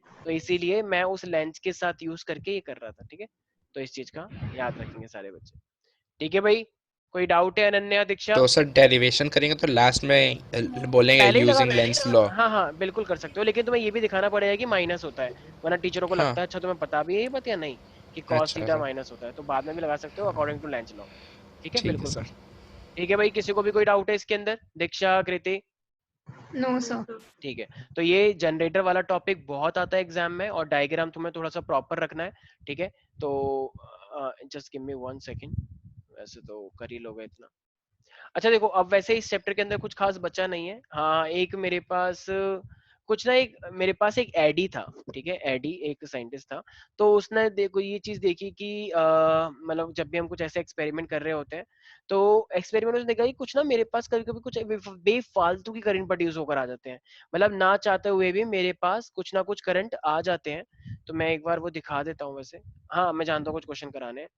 तो इसीलिए मैं उस लेंस के साथ यूज करके ये कर रहा था, ठीक है। तो इस चीज का याद रखेंगे सारे बच्चे, ठीक है भाई? कोई डाउट है अनन्या, दीक्षा? तो सर डेरिवेशन करेंगे तो लास्ट में बोलेंगे पहले ही लगा, यूजिंग लेंस लॉ। हाँ हाँ बिल्कुल कर सकते हो, लेकिन तुम्हें ये भी दिखाना पड़ेगा कि माइनस होता है, वरना टीचरों को हाँ। लगता है अच्छा तुम्हें पता भी है ये बात या नहीं कि cos अच्छा थीटा सर, माइनस होता है। तो बाद में भी लगा सकते हो अकॉर्डिंग टू लेंस लॉ, ठीक है ठीक है बिल्कुल सर। कर। ठीक है भाई, किसी को भी कोई डाउट है इसके अंदर? दीक्षा, कृति? No sir. ठीक है, तो ये जनरेटर वाला टॉपिक बहुत आता है एग्जाम में, और डायग्राम तुम्हें थोड़ा सा प्रॉपर रखना है, ठीक है। तो जस्ट गिव मी 1 सेकंड, वैसे तो कर ही लोगे इतना। अच्छा देखो, अब वैसे इस चैप्टर के अंदर कुछ खास बचा नहीं है। हाँ एक मेरे पास कुछ ना, एक मेरे पास एक एडी था, ठीक है, एडी एक साइंटिस्ट था। तो उसने देखो ये चीज देखी कि मतलब जब भी हम कुछ ऐसे एक्सपेरिमेंट कर रहे होते हैं, तो एक्सपेरिमेंट उसने देखा कि कुछ ना मेरे पास कभी कभी कुछ बेफालतू की करंट प्रोड्यूस होकर आ जाते हैं, मतलब ना चाहते हुए भी मेरे पास कुछ ना कुछ करंट आ जाते हैं। तो मैं एक बार वो दिखा देता हूँ वैसे। हाँ मैं जानता हूँ कुछ क्वेश्चन कराने हैं।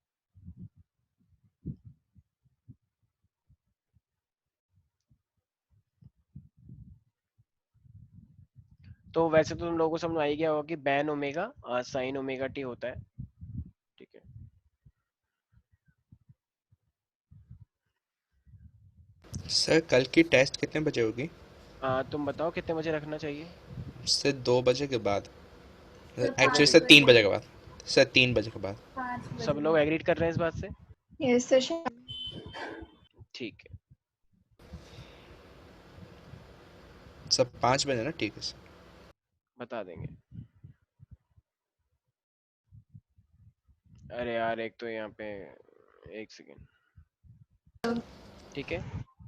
तो वैसे तो तुम लोगों को समझ आ ही गया होगा कि ban omega sine omega T होता है, ठीक है। सर कल की टेस्ट कितने बजे होगी? तुम बताओ कितने बजे रखना चाहिए? सर 2 बजे के बाद, एक्चुअली सर 3 बजे के बाद, सर 3 बजे के बाद। सब लोग एग्रीड कर रहे हैं इस बात से? Yes sir. ठीक है, सर 5 बजे ना, ठीक है सर। बता देंगे। अरे यार एक तो यहाँ पे, एक सेकेंड, ठीक है।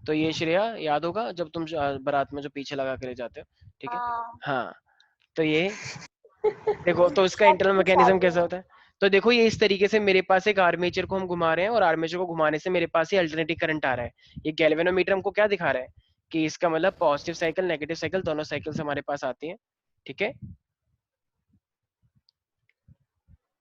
तो ये श्रेया याद होगा जब तुम बारात में जो पीछे लगा के ले जाते हो, ठीक है। हाँ हाँ तो ये देखो, तो इसका सब इंटरनल कुछ मैकेनिज्म आगे कैसा है। होता है? तो देखो ये इस तरीके से मेरे पास एक आर्मेचर को हम घुमा रहे हैं, और आर्मेचर को घुमाने से मेरे पास ये अल्टरनेटिंग करंट आ रहा है। ये गैल्वेनोमीटर हमको क्या दिखा रहा है कि इसका मतलब पॉजिटिव साइकिल नेगेटिव साइकिल दोनों साइकिल्स हमारे पास आती हैं, ठीक है।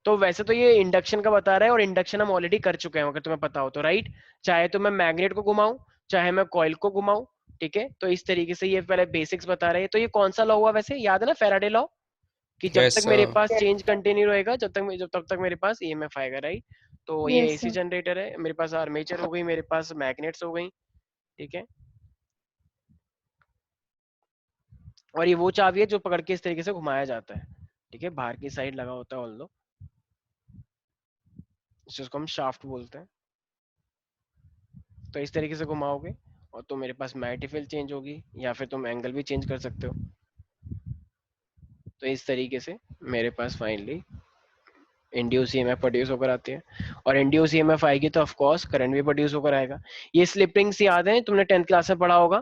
तो वैसे तो ये इंडक्शन का बता रहा है, और इंडक्शन हम ऑलरेडी कर चुके हैं अगर तुम्हें पता हो तो, राइट। चाहे तो मैं मैग्नेट को घुमाऊं, चाहे मैं कॉइल को घुमाऊं, ठीक है। तो इस तरीके से ये पहले बेसिक्स बता रहे हैं। तो ये कौन सा लॉ हुआ वैसे, याद है ना, फैराडे लॉ, कि जब यस तक मेरे सर। पास चेंज कंटिन्यू रहेगा जब तब तक मेरे पास ईएमएफ आएगा, राइट। तो ये यस एसी सर। जनरेटर है, मेरे पास आर्मेचर हो गई, मेरे पास मैग्नेट्स हो गई, ठीक है। और ये वो चाबी है जो पकड़ के इस तरीके से घुमाया जाता है, ठीक है, बाहर की साइड लगा होता है ऑल दो, जिसको हम शाफ्ट बोलते हैं। तो इस तरीके से घुमाओगे और तो मेरे पास मैग्नेटिक फील्ड चेंज होगी, या फिर तुम एंगल भी चेंज कर सकते हो। तो इस तरीके से मेरे पास फाइनली इंड्यूस ईएमएफ प्रोड्यूस होकर आती है, और इंड्यूस ईएमएफ आएगी तो ऑफ कोर्स करंट भी प्रोड्यूस होकर आएगा। ये स्लिप रिंग्स याद है, तुमने 10th क्लास में पढ़ा होगा,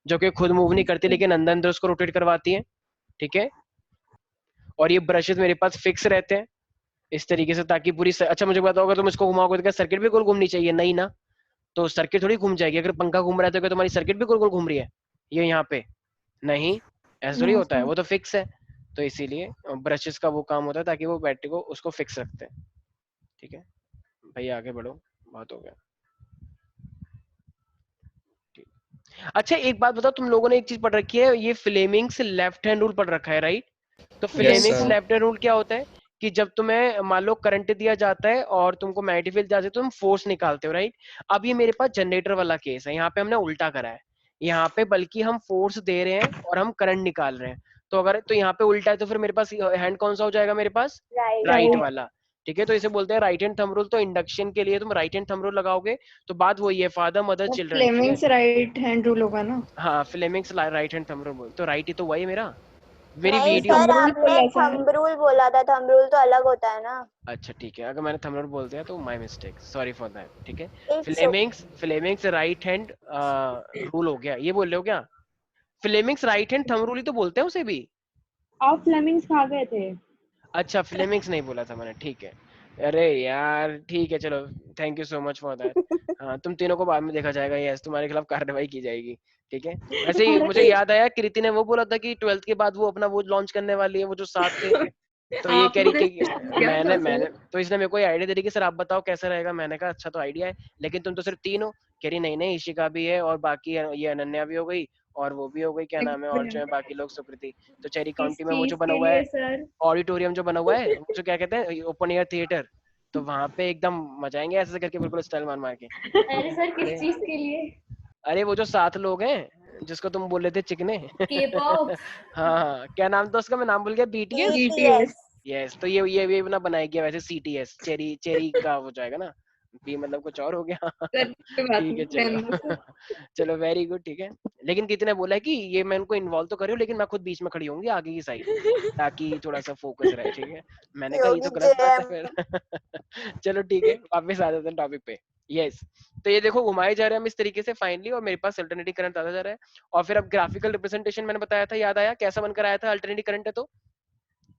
जो कि खुद मूव नहीं करती लेकिन अंदर अंदर उसको रोटेट करवाती है, ठीक है। और ये ब्रशेस मेरे पास फिक्स रहते हैं, इस तरीके से, ताकि पूरी अच्छा मुझे बताओ, अगर तुम इसको घुमाओगे तो क्या सर्किट भी गोल घूमनी चाहिए? नहीं ना, तो सर्किट थोड़ी घूम जाएगी। अगर पंखा घूम रहा है तो क्या तुम्हारी सर्किट भी गोल गोल घूम रही है ये यहाँ पे? नहीं, ऐसा थोड़ी नो होता है, सर। वो तो फिक्स है। तो इसीलिए ब्रशेस का वो काम होता है ताकि वो बैटरी को उसको फिक्स रखते हैं। ठीक है भाई, आगे बढ़ो, बात हो गया। अच्छा एक बात बताओ, तुम लोगों ने एक चीज पढ़ रखी है, ये फ्लेमिंग्स लेफ्ट हैंड रूल पढ़ रखा है, राइट? तो yes Fleming's sir. Left hand rule क्या होता है कि जब तुम्हें मान लो करंट दिया जाता है और तुमको मैग्नेटिक फील्ड जाते है तो तुम फोर्स निकालते हो, राइट? अब ये मेरे पास जनरेटर वाला केस है, यहाँ पे हमने उल्टा करा है। यहाँ पे बल्कि हम फोर्स दे रहे हैं और हम करंट निकाल रहे हैं। तो अगर तो यहाँ पे उल्टा है तो फिर मेरे पास हैंड कौन सा हो जाएगा मेरे पास? Right right Right. वाला। ठीक है, तो इसे बोलते हैं राइट हैंड थंब रूल। तो इंडक्शन के लिए तुम राइट हैंड थंब रूल लगाओगे तो बात वही है, फादर मदर तो चिल्ड्रन। ठीक है, फ्लेमिंग्स राइट हैंड रूल होगा ना? हाँ Fleming's right hand thumb rule, तो राइट ही तो वही है मेरा। वेरी नहीं वीडियो। सर, थंब रूल आपने बोला सर। थंब रूल बोला था, थंब रूल तो अलग होता है ना। अच्छा ठीक है, अगर मैंने थंब रूल बोल दिया तो my mistake, sorry for that. ठीक है, it's Fleming's right hand rule हो गया, ये बोल रहे हो क्या? Fleming's right hand thumb rule ही तो बोलते हैं उसे भी। आप फ्लेमिंग्स खा गए थे। अच्छा फ्लेमिंग्स नहीं बोला था मैंने, ठीक है। अरे यार ठीक है चलो, thank you so much for that. हाँ तुम तीनों को बाद में देखा जाएगा, यस तुम्हारे खिलाफ कार्रवाई की जाएगी। ठीक है, वैसे ही मुझे याद आया कृति ने वो बोला था कि 12th के बाद वो अपना वो लॉन्च करने वाली है, वो जो साथ थे। तो ये कह रही आपने कि क्या मैंने था मैंने सर? तो इसने मेरे को आइडिया दे दी कि सर आप बताओ कैसा रहेगा। मैंने कहा अच्छा तो आइडिया है, लेकिन तुम तो सिर्फ 3 हो। कह रही नहीं नहीं, इशिका भी है और बाकी ये अनन्या भी हो गई और वो भी हो गई, क्या नाम है, और जो है बाकी लोग, सुकृति। तो चेरी किस काउंटी में वो जो चीज बना के हुआ है लिए सर? ऑडिटोरियम, जो बना हुआ है वो जो क्या कहते हैं, ओपन एयर थिएटर, तो वहां पे एकदम मचाएंगे ऐसे करके, बिल्कुल स्टाइल मार मार के। अरे सर, किस अरे चीज के लिए? अरे वो जो 7 लोग हैं जिसको तुम बोल रहे थे चिकने। के पॉप। हाँ हाँ, क्या नाम था उसका, मैं नाम भूल गया, बीटीएस। GTS। यस, तो ये ना बनाएगी वैसे सीटीएस, चेरी चेरी का हो जाएगा ना, बी मतलब कुछ और हो गया। सर कोई बात ठीक है नहीं, रहने दो चलो। सर। चलो वेरी गुड, ठीक है। लेकिन किसी ने बोला है कि ये मैं उनको इन्वॉल्व तो कर रही हूँ लेकिन मैं खुद बीच में खड़ी होंगी आगे की साइड, ताकि थोड़ा सा फोकस रहे। ठीक है, मैंने कहा ये योगी तो गलत बात है जेएम। फिर। चलो ठीक है, वापस आ जाते हैं टॉपिक पे। यस, तो ये देखो घुमाए जा रहे हैं हम इस तरीके से फाइनली, और मेरे पास अल्टरनेटिव करंट आता जा रहा है। और फिर अब ग्राफिकल रिप्रेजेंटेशन मैंने बताया था, याद आया कैसा बनकर आया था अल्टरनेटिव करंट है? तो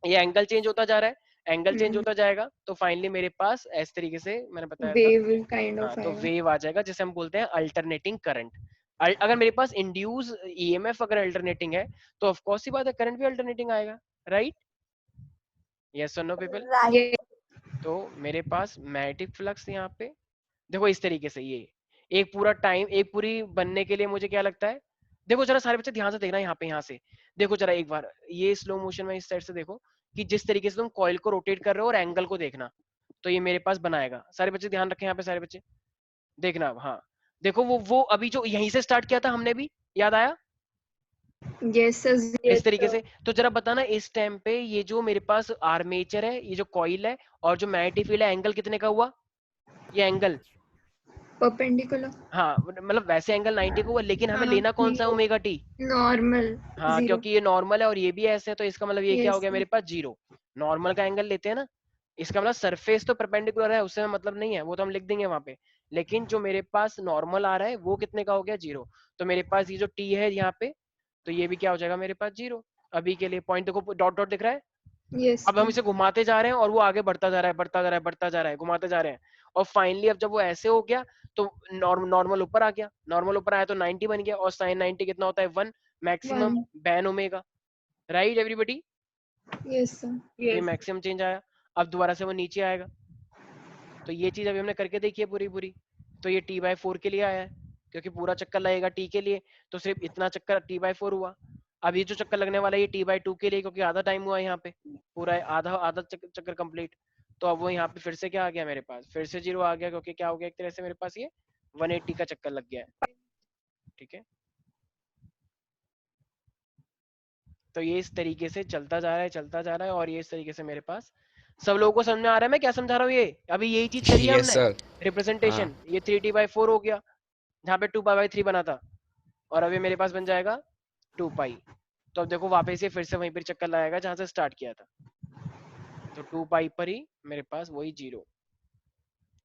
ये एंगल चेंज होता जा रहा है, एंगल चेंज होता जाएगा, तो फाइनली मेरे पास इस तरीके से मैंने बताया था। वेव काइंड हाँ ऑफ तो आएगा। वेव आ जाएगा, जिसे हम बोलते हैं अल्टरनेटिंग करंट। अगर मेरे पास इंड्यूस ईएमएफ अगर अल्टरनेटिंग है तो ऑफ कोर्स ही बात है करंट भी अल्टरनेटिंग आएगा, राइट? यस और नो पीपल? ये राइट। तो मेरे पास मैग्नेटिक फ्लक्स यहाँ पे देखो इस तरीके से, ये एक पूरा टाइम, एक पूरी बनने के लिए मुझे क्या लगता है, देखो जरा सारे बच्चे ध्यान से देखना यहाँ पे, यहाँ से देखो जरा एक बार ये स्लो मोशन में इस साइड से देखो कि जिस तरीके से तुम कॉइल को रोटेट कर रहे हो और एंगल को देखना, तो ये मेरे पास बनाएगा। सारे बच्चे ध्यान रखें यहाँ पे, सारे बच्चे देखना अब। हाँ देखो वो अभी जो यहीं से स्टार्ट किया था हमने भी, याद आया? Yes sir. इस तरीके से, तो जरा बताना इस टाइम पे ये जो मेरे पास आर्मेचर है, ये जो कॉइल है और जो मैग्नेटिक फील्ड है, एंगल कितने का हुआ ये एंगल? परपेंडिकुलर। हाँ मतलब वैसे एंगल 90 को हुआ, लेकिन हमें हाँ लेना कौन सा है, ओमेगा टी। नॉर्मल हाँ 0। क्योंकि ये नॉर्मल है और ये भी ऐसे है, तो इसका मतलब ये क्या हो यस गया मेरे पास, जीरो। नॉर्मल का एंगल लेते हैं ना, इसका मतलब सरफेस तो परपेंडिकुलर है, उससे मतलब नहीं है, वो तो हम लिख देंगे वहां पे। लेकिन जो मेरे पास नॉर्मल आ रहा है वो कितने का हो गया, जीरो। तो मेरे पास ये जो टी है यहाँ पे, तो ये भी क्या हो जाएगा मेरे पास, जीरो। अभी के लिए पॉइंट देखो, डॉट डॉट दिख रहा है। यस अब हम इसे घुमाते जा रहे हैं और वो आगे बढ़ता जा रहा है, बढ़ता जा रहा है, बढ़ता जा रहा है, घुमाते जा रहे हैं। और फाइनली अब जब वो ऐसे हो गया तो नॉर्मल ऊपर आ गया, नॉर्मल ऊपर आया तो 90 बन गया, और साइन 90 कितना होता है, 1 maximum 1। Ban omega, right everybody? Yes sir. ये मैक्सिमम चेंज आया। अब दोबारा से वो नीचे आएगा, तो ये चीज अभी हमने करके देखी है पूरी पूरी। तो ये t/4 के लिए आया है, क्योंकि पूरा चक्कर लगेगा t के लिए, तो सिर्फ इतना चक्कर t/4 हुआ। अब ये जो चक्कर लगने वाला है ये t/2 के लिए, क्योंकि आधा टाइम हुआ है यहाँ पे, पूरा आधा आधा चक्कर कंप्लीट। तो अब वो यहाँ पे फिर से क्या आ गया मेरे पास, फिर से जीरो आ गया, क्योंकि क्या हो गया एक तरह से मेरे पास ये 180 का चक्कर लग गया है। ठीक है, तो ये इस तरीके से चलता जा रहा है, चलता जा रहा है, और ये इस तरीके से मेरे पास। सब लोगों को समझ में आ रहा है मैं क्या समझा रहा हूँ? ये अभी यही चीज करी है यस हमने, सर। हाँ रिप्रेजेंटेशन, ये 3t/4 हो गया जहाँ पे 2π/3 बना था, और अभी मेरे पास बन जाएगा 2π। तो अब देखो वापस ये फिर से वहीं पर चक्कर लगाएगा जहां से स्टार्ट किया था, तो 2π पर ही मेरे पास वही जीरो।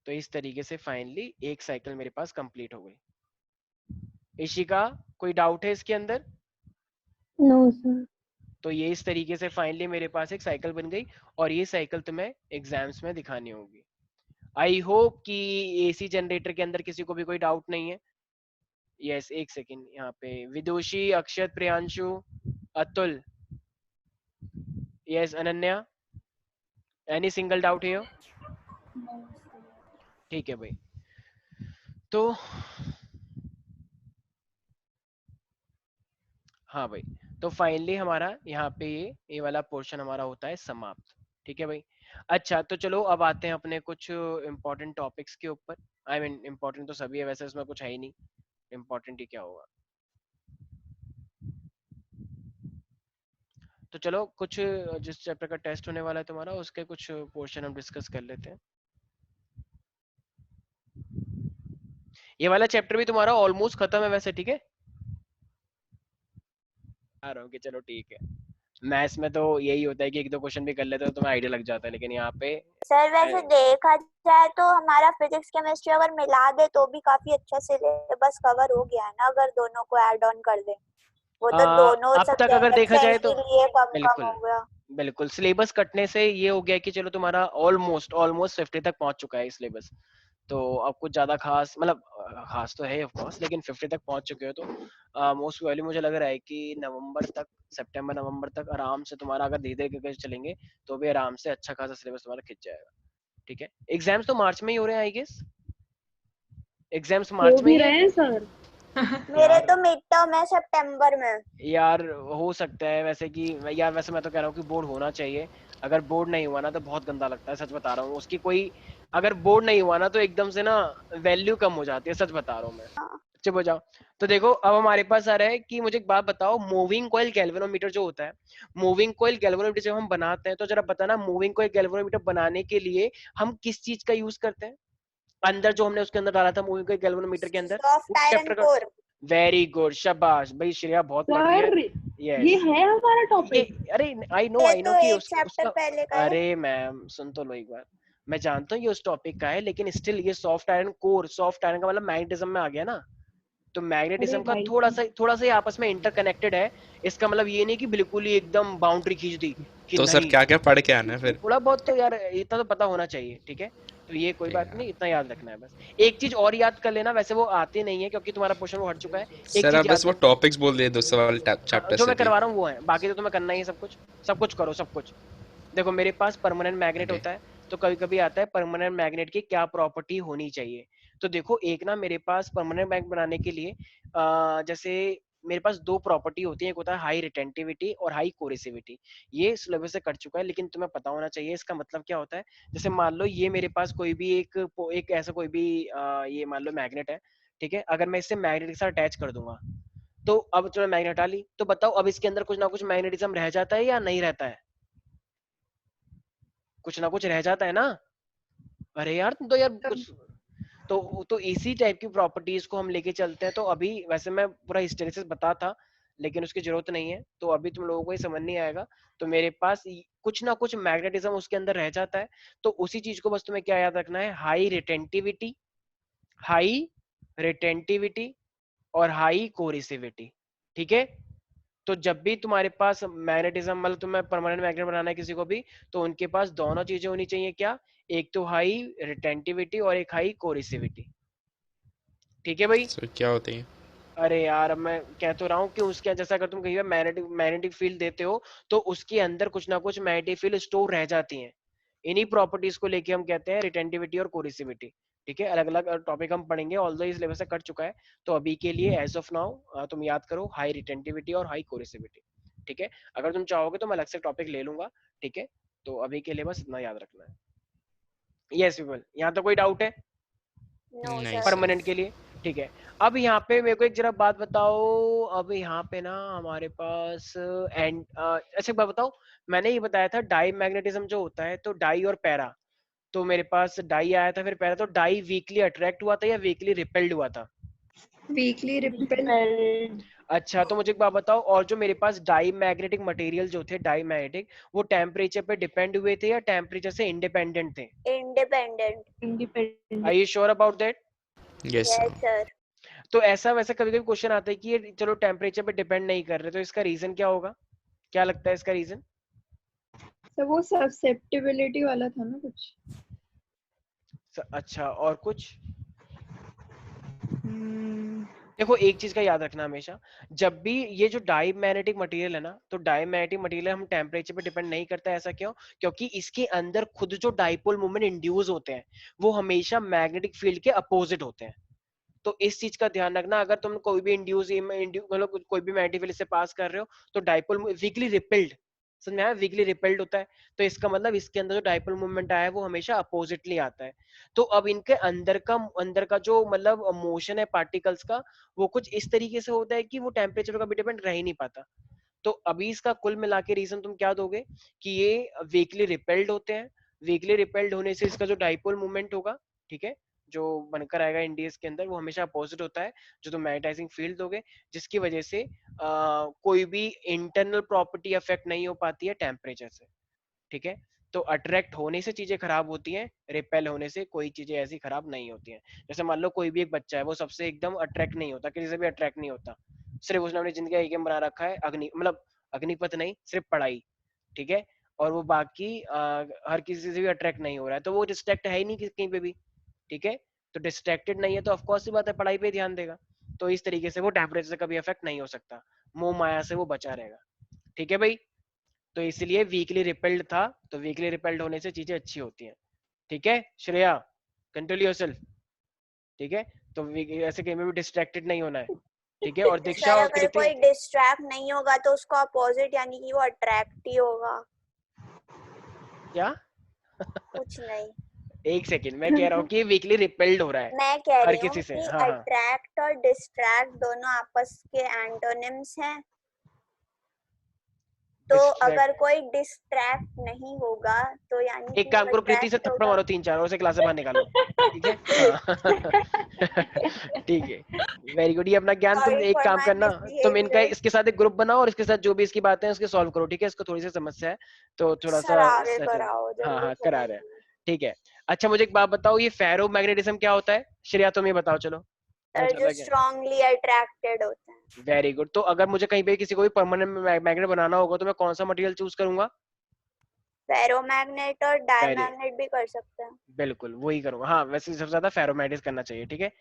तो इस तरीके से फाइनली एक साइकिल मेरे पास कंप्लीट हो गई। इशिका कोई डाउट है इसके अंदर? No sir. तो ये इस तरीके से फाइनली मेरे पास एक साइकिल बन गई और ये साइकिल तुम्हें एग्जाम्स में दिखानी होगी। आई होप कि एसी जनरेटर के अंदर किसी को भी कोई डाउट नहीं है। यस, एक सेकेंड, यहाँ पे Vidushi, Akshat, Priyanshu, Atul, yes, Ananya, any single doubt here? ठीक है भाई। तो हाँ भाई, तो फाइनली हमारा यहाँ पे ये वाला पोर्शन हमारा होता है समाप्त। ठीक है भाई। अच्छा, तो चलो अब आते हैं अपने कुछ इम्पोर्टेंट टॉपिक्स के ऊपर। आई मीन इम्पोर्टेंट तो सभी है वैसे, इसमें कुछ है ही नहीं, इम्पोर्टेंट ही क्या होगा। तो चलो कुछ जिस चैप्टर का टेस्ट होने वाला है तुम्हारा, उसके कुछ पोर्शन हम डिस्कस कर लेते हैं। ये वाला चैप्टर भी तुम्हारा ऑलमोस्ट खत्म है वैसे, ठीक है? आ रहा हूँ कि चलो ठीक है। मैथ्स में तो यही होता है कि एक दो क्वेश्चन भी कर लेते हो तो तुम्हें आइडिया लग जाता है, लेकिन यहाँ पे सर वैसे देखा जाए तो हमारा फिजिक्स केमिस्ट्री अगर मिला दे तो भी काफी अच्छा सिलेबस कवर हो गया है ना, अगर दोनों को ऐड ऑन कर दे। वो तो दोनों अब तक अगर सब्जेक्ट्स देखा हैं जाए तो इसीलिए कम बिल्कुल हो गया। बिल्कुल सिलेबस कटने से ये हो गया कि चलो तुम्हारा ऑलमोस्ट 50 तक पहुंच चुका है सिलेबस। तो अब कुछ ज्यादा खास, मतलब खास तो है ऑफ कोर्स, लेकिन 50 तक पहुंच चुके हो तो मोस्ट वैल्यू मुझे लग रहा है कि नवंबर तक, सितंबर नवंबर तक आराम से तुम्हारा अगर धीरे धीरे करके चलेंगे तो भी आराम से अच्छा खासा सिलेबस तुम्हारा खिंच जाएगा। ठीक है। एग्जाम्स तो मार्च में ही हो रहे हैं आई गेस। एग्जाम्स मार्च में ही है। हैं सर। मेरे तो मिड टर्म है सितंबर में। यार हो सकता है वैसे कि, यार वैसे मैं तो कह रहा हूँ कि बोर्ड होना चाहिए। अगर बोर्ड नहीं हुआ ना तो बहुत गंदा लगता है, सच बता रहा हूँ। उसकी कोई, अगर बोर्ड नहीं हुआ ना तो एकदम से ना वैल्यू कम हो जाती है, सच बता रहा हूँ मैं। चुप हो जाओ। तो देखो अब हमारे पास आ रहा है कि मुझे एक बात बताओ, मूविंग कॉइल गैल्वेनोमीटर जो होता है, मूविंग कॉइल गैल्वेनोमीटर जब हम बनाते हैं तो जरा बताना, मूविंग कॉइल गैल्वेनोमीटर बनाने के लिए हम किस चीज का यूज करते हैं? अंदर जो हमने उसके अंदर डाला था मूविंग कॉइल गैल्वेनोमीटर के अंदर, सॉफ्ट उस आयरन चैप्टर का। कोर। वेरी गुड, शाबाश भाई, श्रेया बहुत पढ़ रही है। सर यस, ये है हमारा ये टॉपिक। अरे ये आई नो तो कि एक चैप्टर उसका, पहले का है। अरे मैम सुन तो लो एक बार। मैं जानता हूँ ये उस टॉपिक का है, लेकिन स्टिल ये soft iron core, soft iron का मतलब मैग्नेटिज्म में आ गया ना। तो अरे मैग्नेटिज्म का भाई थोड़ा सा ही आपस में इंटरकनेक्टेड है। इसका मतलब ये नहीं कि बिल्कुल ही एकदम बाउंड्री खींच दी कि तो सर नहीं। क्या क्या पढ़ के आना है फिर? थोड़ा बहुत तो यार इतना तो पता होना चाहिए, ठीक है? तो ये कोई बात यार नहीं, इतना याद रखना है बस। एक चीज और याद कर लेना, वैसे वो आती नहीं है क्योंकि तुम्हारा क्वेश्चन वो हट चुका है। एक सर आप चीज बस याद वो रख, टॉपिक्स बोल दिए दूसरे वाले चैप्टर जो से मैं भी। करवा रहा हूँ वो है, बाकी तो तुम्हें करना ही है सब कुछ। सब कुछ करो, सब कुछ। देखो मेरे पास परमानेंट मैग्नेट ओके। होता है, तो कभी कभी आता है परमानेंट मैग्नेट की क्या प्रॉपर्टी होनी चाहिए। तो देखो एक ना मेरे पास परमानेंट मैग्नेट बनाने के लिए जैसे मेरे पास दो प्रॉपर्टी होती है, एक होता है हाई रिटेंटिविटी और हाई कोरेसिविटी। ये सिलेबस से कट चुका है लेकिन तुम्हें पता होना चाहिए इसका मतलब क्या होता है। जैसे मान लो ये मेरे पास कोई भी एक ऐसा कोई भी ये मान लो मैग्नेट है, ठीक है? अगर मैं इससे मैग्नेट के साथ अटैच कर दूंगा, तो अब तुमने मैग्नेट हटा ली, तो बताओ अब इसके अंदर कुछ ना कुछ मैग्नेटिज्म रह जाता है या नहीं रहता है? कुछ ना कुछ रह जाता है ना। अरे यार तुम तो यार कुछ, तो इसी टाइप की प्रॉपर्टीज को हम लेके चलते हैं। तो अभी वैसे मैं पूरा हिस्टेरिसिस बता था, लेकिन उसकी जरूरत नहीं है, तो अभी तुम लोगों को ये समझ नहीं आएगा। तो मेरे पास कुछ ना कुछ मैग्नेटिज्म उसके अंदर रह जाता है। तो उसी चीज को बस तुम्हें क्या याद रखना है, हाई रिटेंटिविटी, हाई रिटेंटिविटी और हाई कोरिसिविटी। ठीक है? तो जब भी तुम्हारे पास मैग्नेटिज्म, मतलब तुम्हें परमानेंट मैग्नेट बनाना है किसी को भी, तो उनके पास दोनों चीजें होनी चाहिए। क्या? एक तो हाई रिटेंटिविटी और एक हाई कोरिसिविटी। ठीक है भाई? सर क्या होते हैं? अरे यार अब मैं कह तो रहा हूँ कि उसके जैसा अगर तुम कहीं मैग्नेटिक मैग्नेटिक फील्ड देते हो तो उसके अंदर कुछ ना कुछ मैग्नेटिक फील्ड स्टोर रह जाती हैं। इन्हीं प्रॉपर्टीज को लेके हम कहते हैं रिटेंटिविटी और कोरिसिविटी। ठीक है? अलग अलग टॉपिक हम पढ़ेंगे, ऑल्दो इस लेवल से कट चुका है। तो अभी के लिए एज ऑफ नाउ तुम याद करो हाई रिटेंटिविटी और हाई कोरिसिविटी। ठीक है? अगर तुम चाहोगे तो मैं अलग से टॉपिक ले लूंगा। ठीक है? तो अभी के लिए बस इतना याद रखना है। यस पीपल, यहाँ तो कोई डाउट है नो नहीं सर। सर। परमानेंट के लिए? ठीक है। अब यहाँ पे मेरे को एक जरा बात बताओ, अब यहाँ पे ना हमारे पास एंड अच्छा एक बात बताओ, मैंने ये बताया था डाई मैग्नेटिज्म जो होता है, तो डाई और पैरा, तो मेरे पास डाई आया था फिर पैरा, तो डाई वीकली अट्रैक्ट हुआ था या वीकली रिपेल्ड हुआ था? Weekly repel. अच्छा, तो मुझे एक बात बताओ, और जो मेरे पास डाई मैग्नेटिक मटेरियल जो थे डाई मैग्नेटिक, वो टेम्परेचर पे डिपेंड हुए थे या टेम्परेचर से इंडिपेंडेंट थे? Independent. Are you sure about that? Yes yes sir. Sir. तो ऐसा वैसा कभी कभी क्वेश्चन आता है कि ये चलो टेम्परेचर पे डिपेंड नहीं कर रहे, तो इसका रीजन क्या होगा? क्या लगता है इसका रीजन? तो वो ससेप्टिबिलिटी वाला था ना कुछ। अच्छा, और कुछ? हम्म, देखो एक चीज का याद रखना हमेशा, जब भी ये जो डाई मैग्नेटिक मटेरियल है ना, तो डाई मैग्नेटिक मटेरियल हम टेम्परेचर पे डिपेंड नहीं करता है। ऐसा क्यों? क्योंकि इसके अंदर खुद जो डाइपोल मूवमेंट इंड्यूस होते हैं वो हमेशा मैग्नेटिक फील्ड के अपोजिट होते हैं। तो इस चीज का ध्यान रखना, अगर तुम कोई भी मतलब कोई भी मैग्नेटिक फील्ड से पास कर रहे हो तो डाइपोल वीकली रिपेल्ड, समझ में आया? वीकली रिपेल्ड होता है, तो इसका मतलब इसके अंदर जो डाइपोल मूवमेंट आया है वो हमेशा अपोजिटली आता है। तो अब इनके अंदर का जो मतलब मोशन है पार्टिकल्स का, वो कुछ इस तरीके से होता है कि वो टेम्परेचर का भी डिपेंड रह ही नहीं पाता। तो अभी इसका कुल मिला के रीजन तुम क्या दोगे कि ये वीकली रिपेल्ड होते हैं। वीकली रिपेल्ड होने से इसका जो डाइपोल मूवमेंट होगा, ठीक है, जो बनकर आएगा इंडियस के अंदर, वो हमेशा अपोजिट होता है जो तुम मैग्नेटाइजिंग फील्ड दोगे, जिसकी वजह से कोई भी इंटरनल प्रॉपर्टी अफेक्ट नहीं हो पाती है टेम्परेचर से, ठीक है। तो अट्रैक्ट होने से चीजें खराब होती हैं, रिपेल होने से कोई चीजें ऐसी खराब नहीं होती हैं। जैसे मान लो कोई भी एक बच्चा है, वो सबसे एकदम अट्रैक्ट नहीं होता, किसी से भी अट्रैक्ट नहीं होता, सिर्फ उसने अपनी जिंदगी का एक गेम बना रखा है, मतलब अग्निपथ नहीं, सिर्फ पढ़ाई, ठीक है, और वो बाकी हर किसी से भी अट्रैक्ट नहीं हो रहा है, तो वो डिस्ट्रैक्ट है ही नहीं कहीं पे भी, ठीक है। तो डिस्ट्रैक्टेड नहीं है तो ऑफकोर्स सी बात है पढ़ाई पे ध्यान देगा। तो इस तरीके से वो टेम्परेचर से कभी अफेक्ट नहीं हो सकता, मोह माया से वो बचा रहेगा, ठीक है भाई। तो इसलिए वीकली रिपेल्ड था, तो वीकली रिपेल्ड होने से चीजें अच्छी होती हैं, ठीक है। श्रेया, कंट्रोल योरसेल्फ, ठीक है। तो ऐसे कहीं में भी डिस्ट्रैक्टेड नहीं होना है, ठीक है। और दीक्षा सर और अगर कृति, कोई डिस्ट्रैक्ट नहीं होगा तो उसका अपोजिट यानी कि वो अट्रैक्ट ही होगा। क्या? कुछ नहीं, एक सेकंड, मैं कह रहा हूँ कि वीकली रिपेल्ड हो रहा है मैं कह हर रही हूँ किसी से। कि हाँ हाँ, अट्रैक्ट और डिस्ट्रैक्ट दोनों आपस के एंटोनिम्स हैं। तो अगर डिस्ट्रैक्ट। कोई डिस्ट्रैक्ट नहीं होगा तो यानी एक कि काम वो करो, कृति से अट्रैक्ट थप्पड़ होगा। मारो 3-4 और उसे क्लास से बाहर निकालो, ठीक है। हाँ। ठीक है, वेरी गुड। ये अपना ज्ञान तुम सॉरी एक फॉर काम माय करना, तुम इनका मिसबिहेवियर। इसके साथ एक ग्रुप बनाओ और इसके साथ जो भी इसकी बातें हैं उसके सॉल्व करो, ठीक है। इसको थोड़ी सी समस्या है तो थोड़ा सर सा आगे सेटल। कराओ, हाँ जल्दी हाँ, करा रहे हैं, करेंगे। ठीक है। अच्छा मुझे एक बात बताओ, ये फेरो मैग्नेटिज्म क्या होता है? श्रेया तुम ये बताओ, चलो पता जो चला क्या? स्ट्रांगली अट्रैक्टेड होते हैं। Very good. तो अगर मुझे कहीं पे किसी को भी परमानेंट मैग्नेट बनाना होगा तो मैं कौन सा मटेरियल चूज करूंगा? फेरोमैग्नेट और वेरी, डायमैग्नेट भी कर सकते हैं। बिल्कुल वही करूंगा। हाँ वैसे सबसे ज्यादा फेरोमैग्नेटिक करना चाहिए, ठीक है।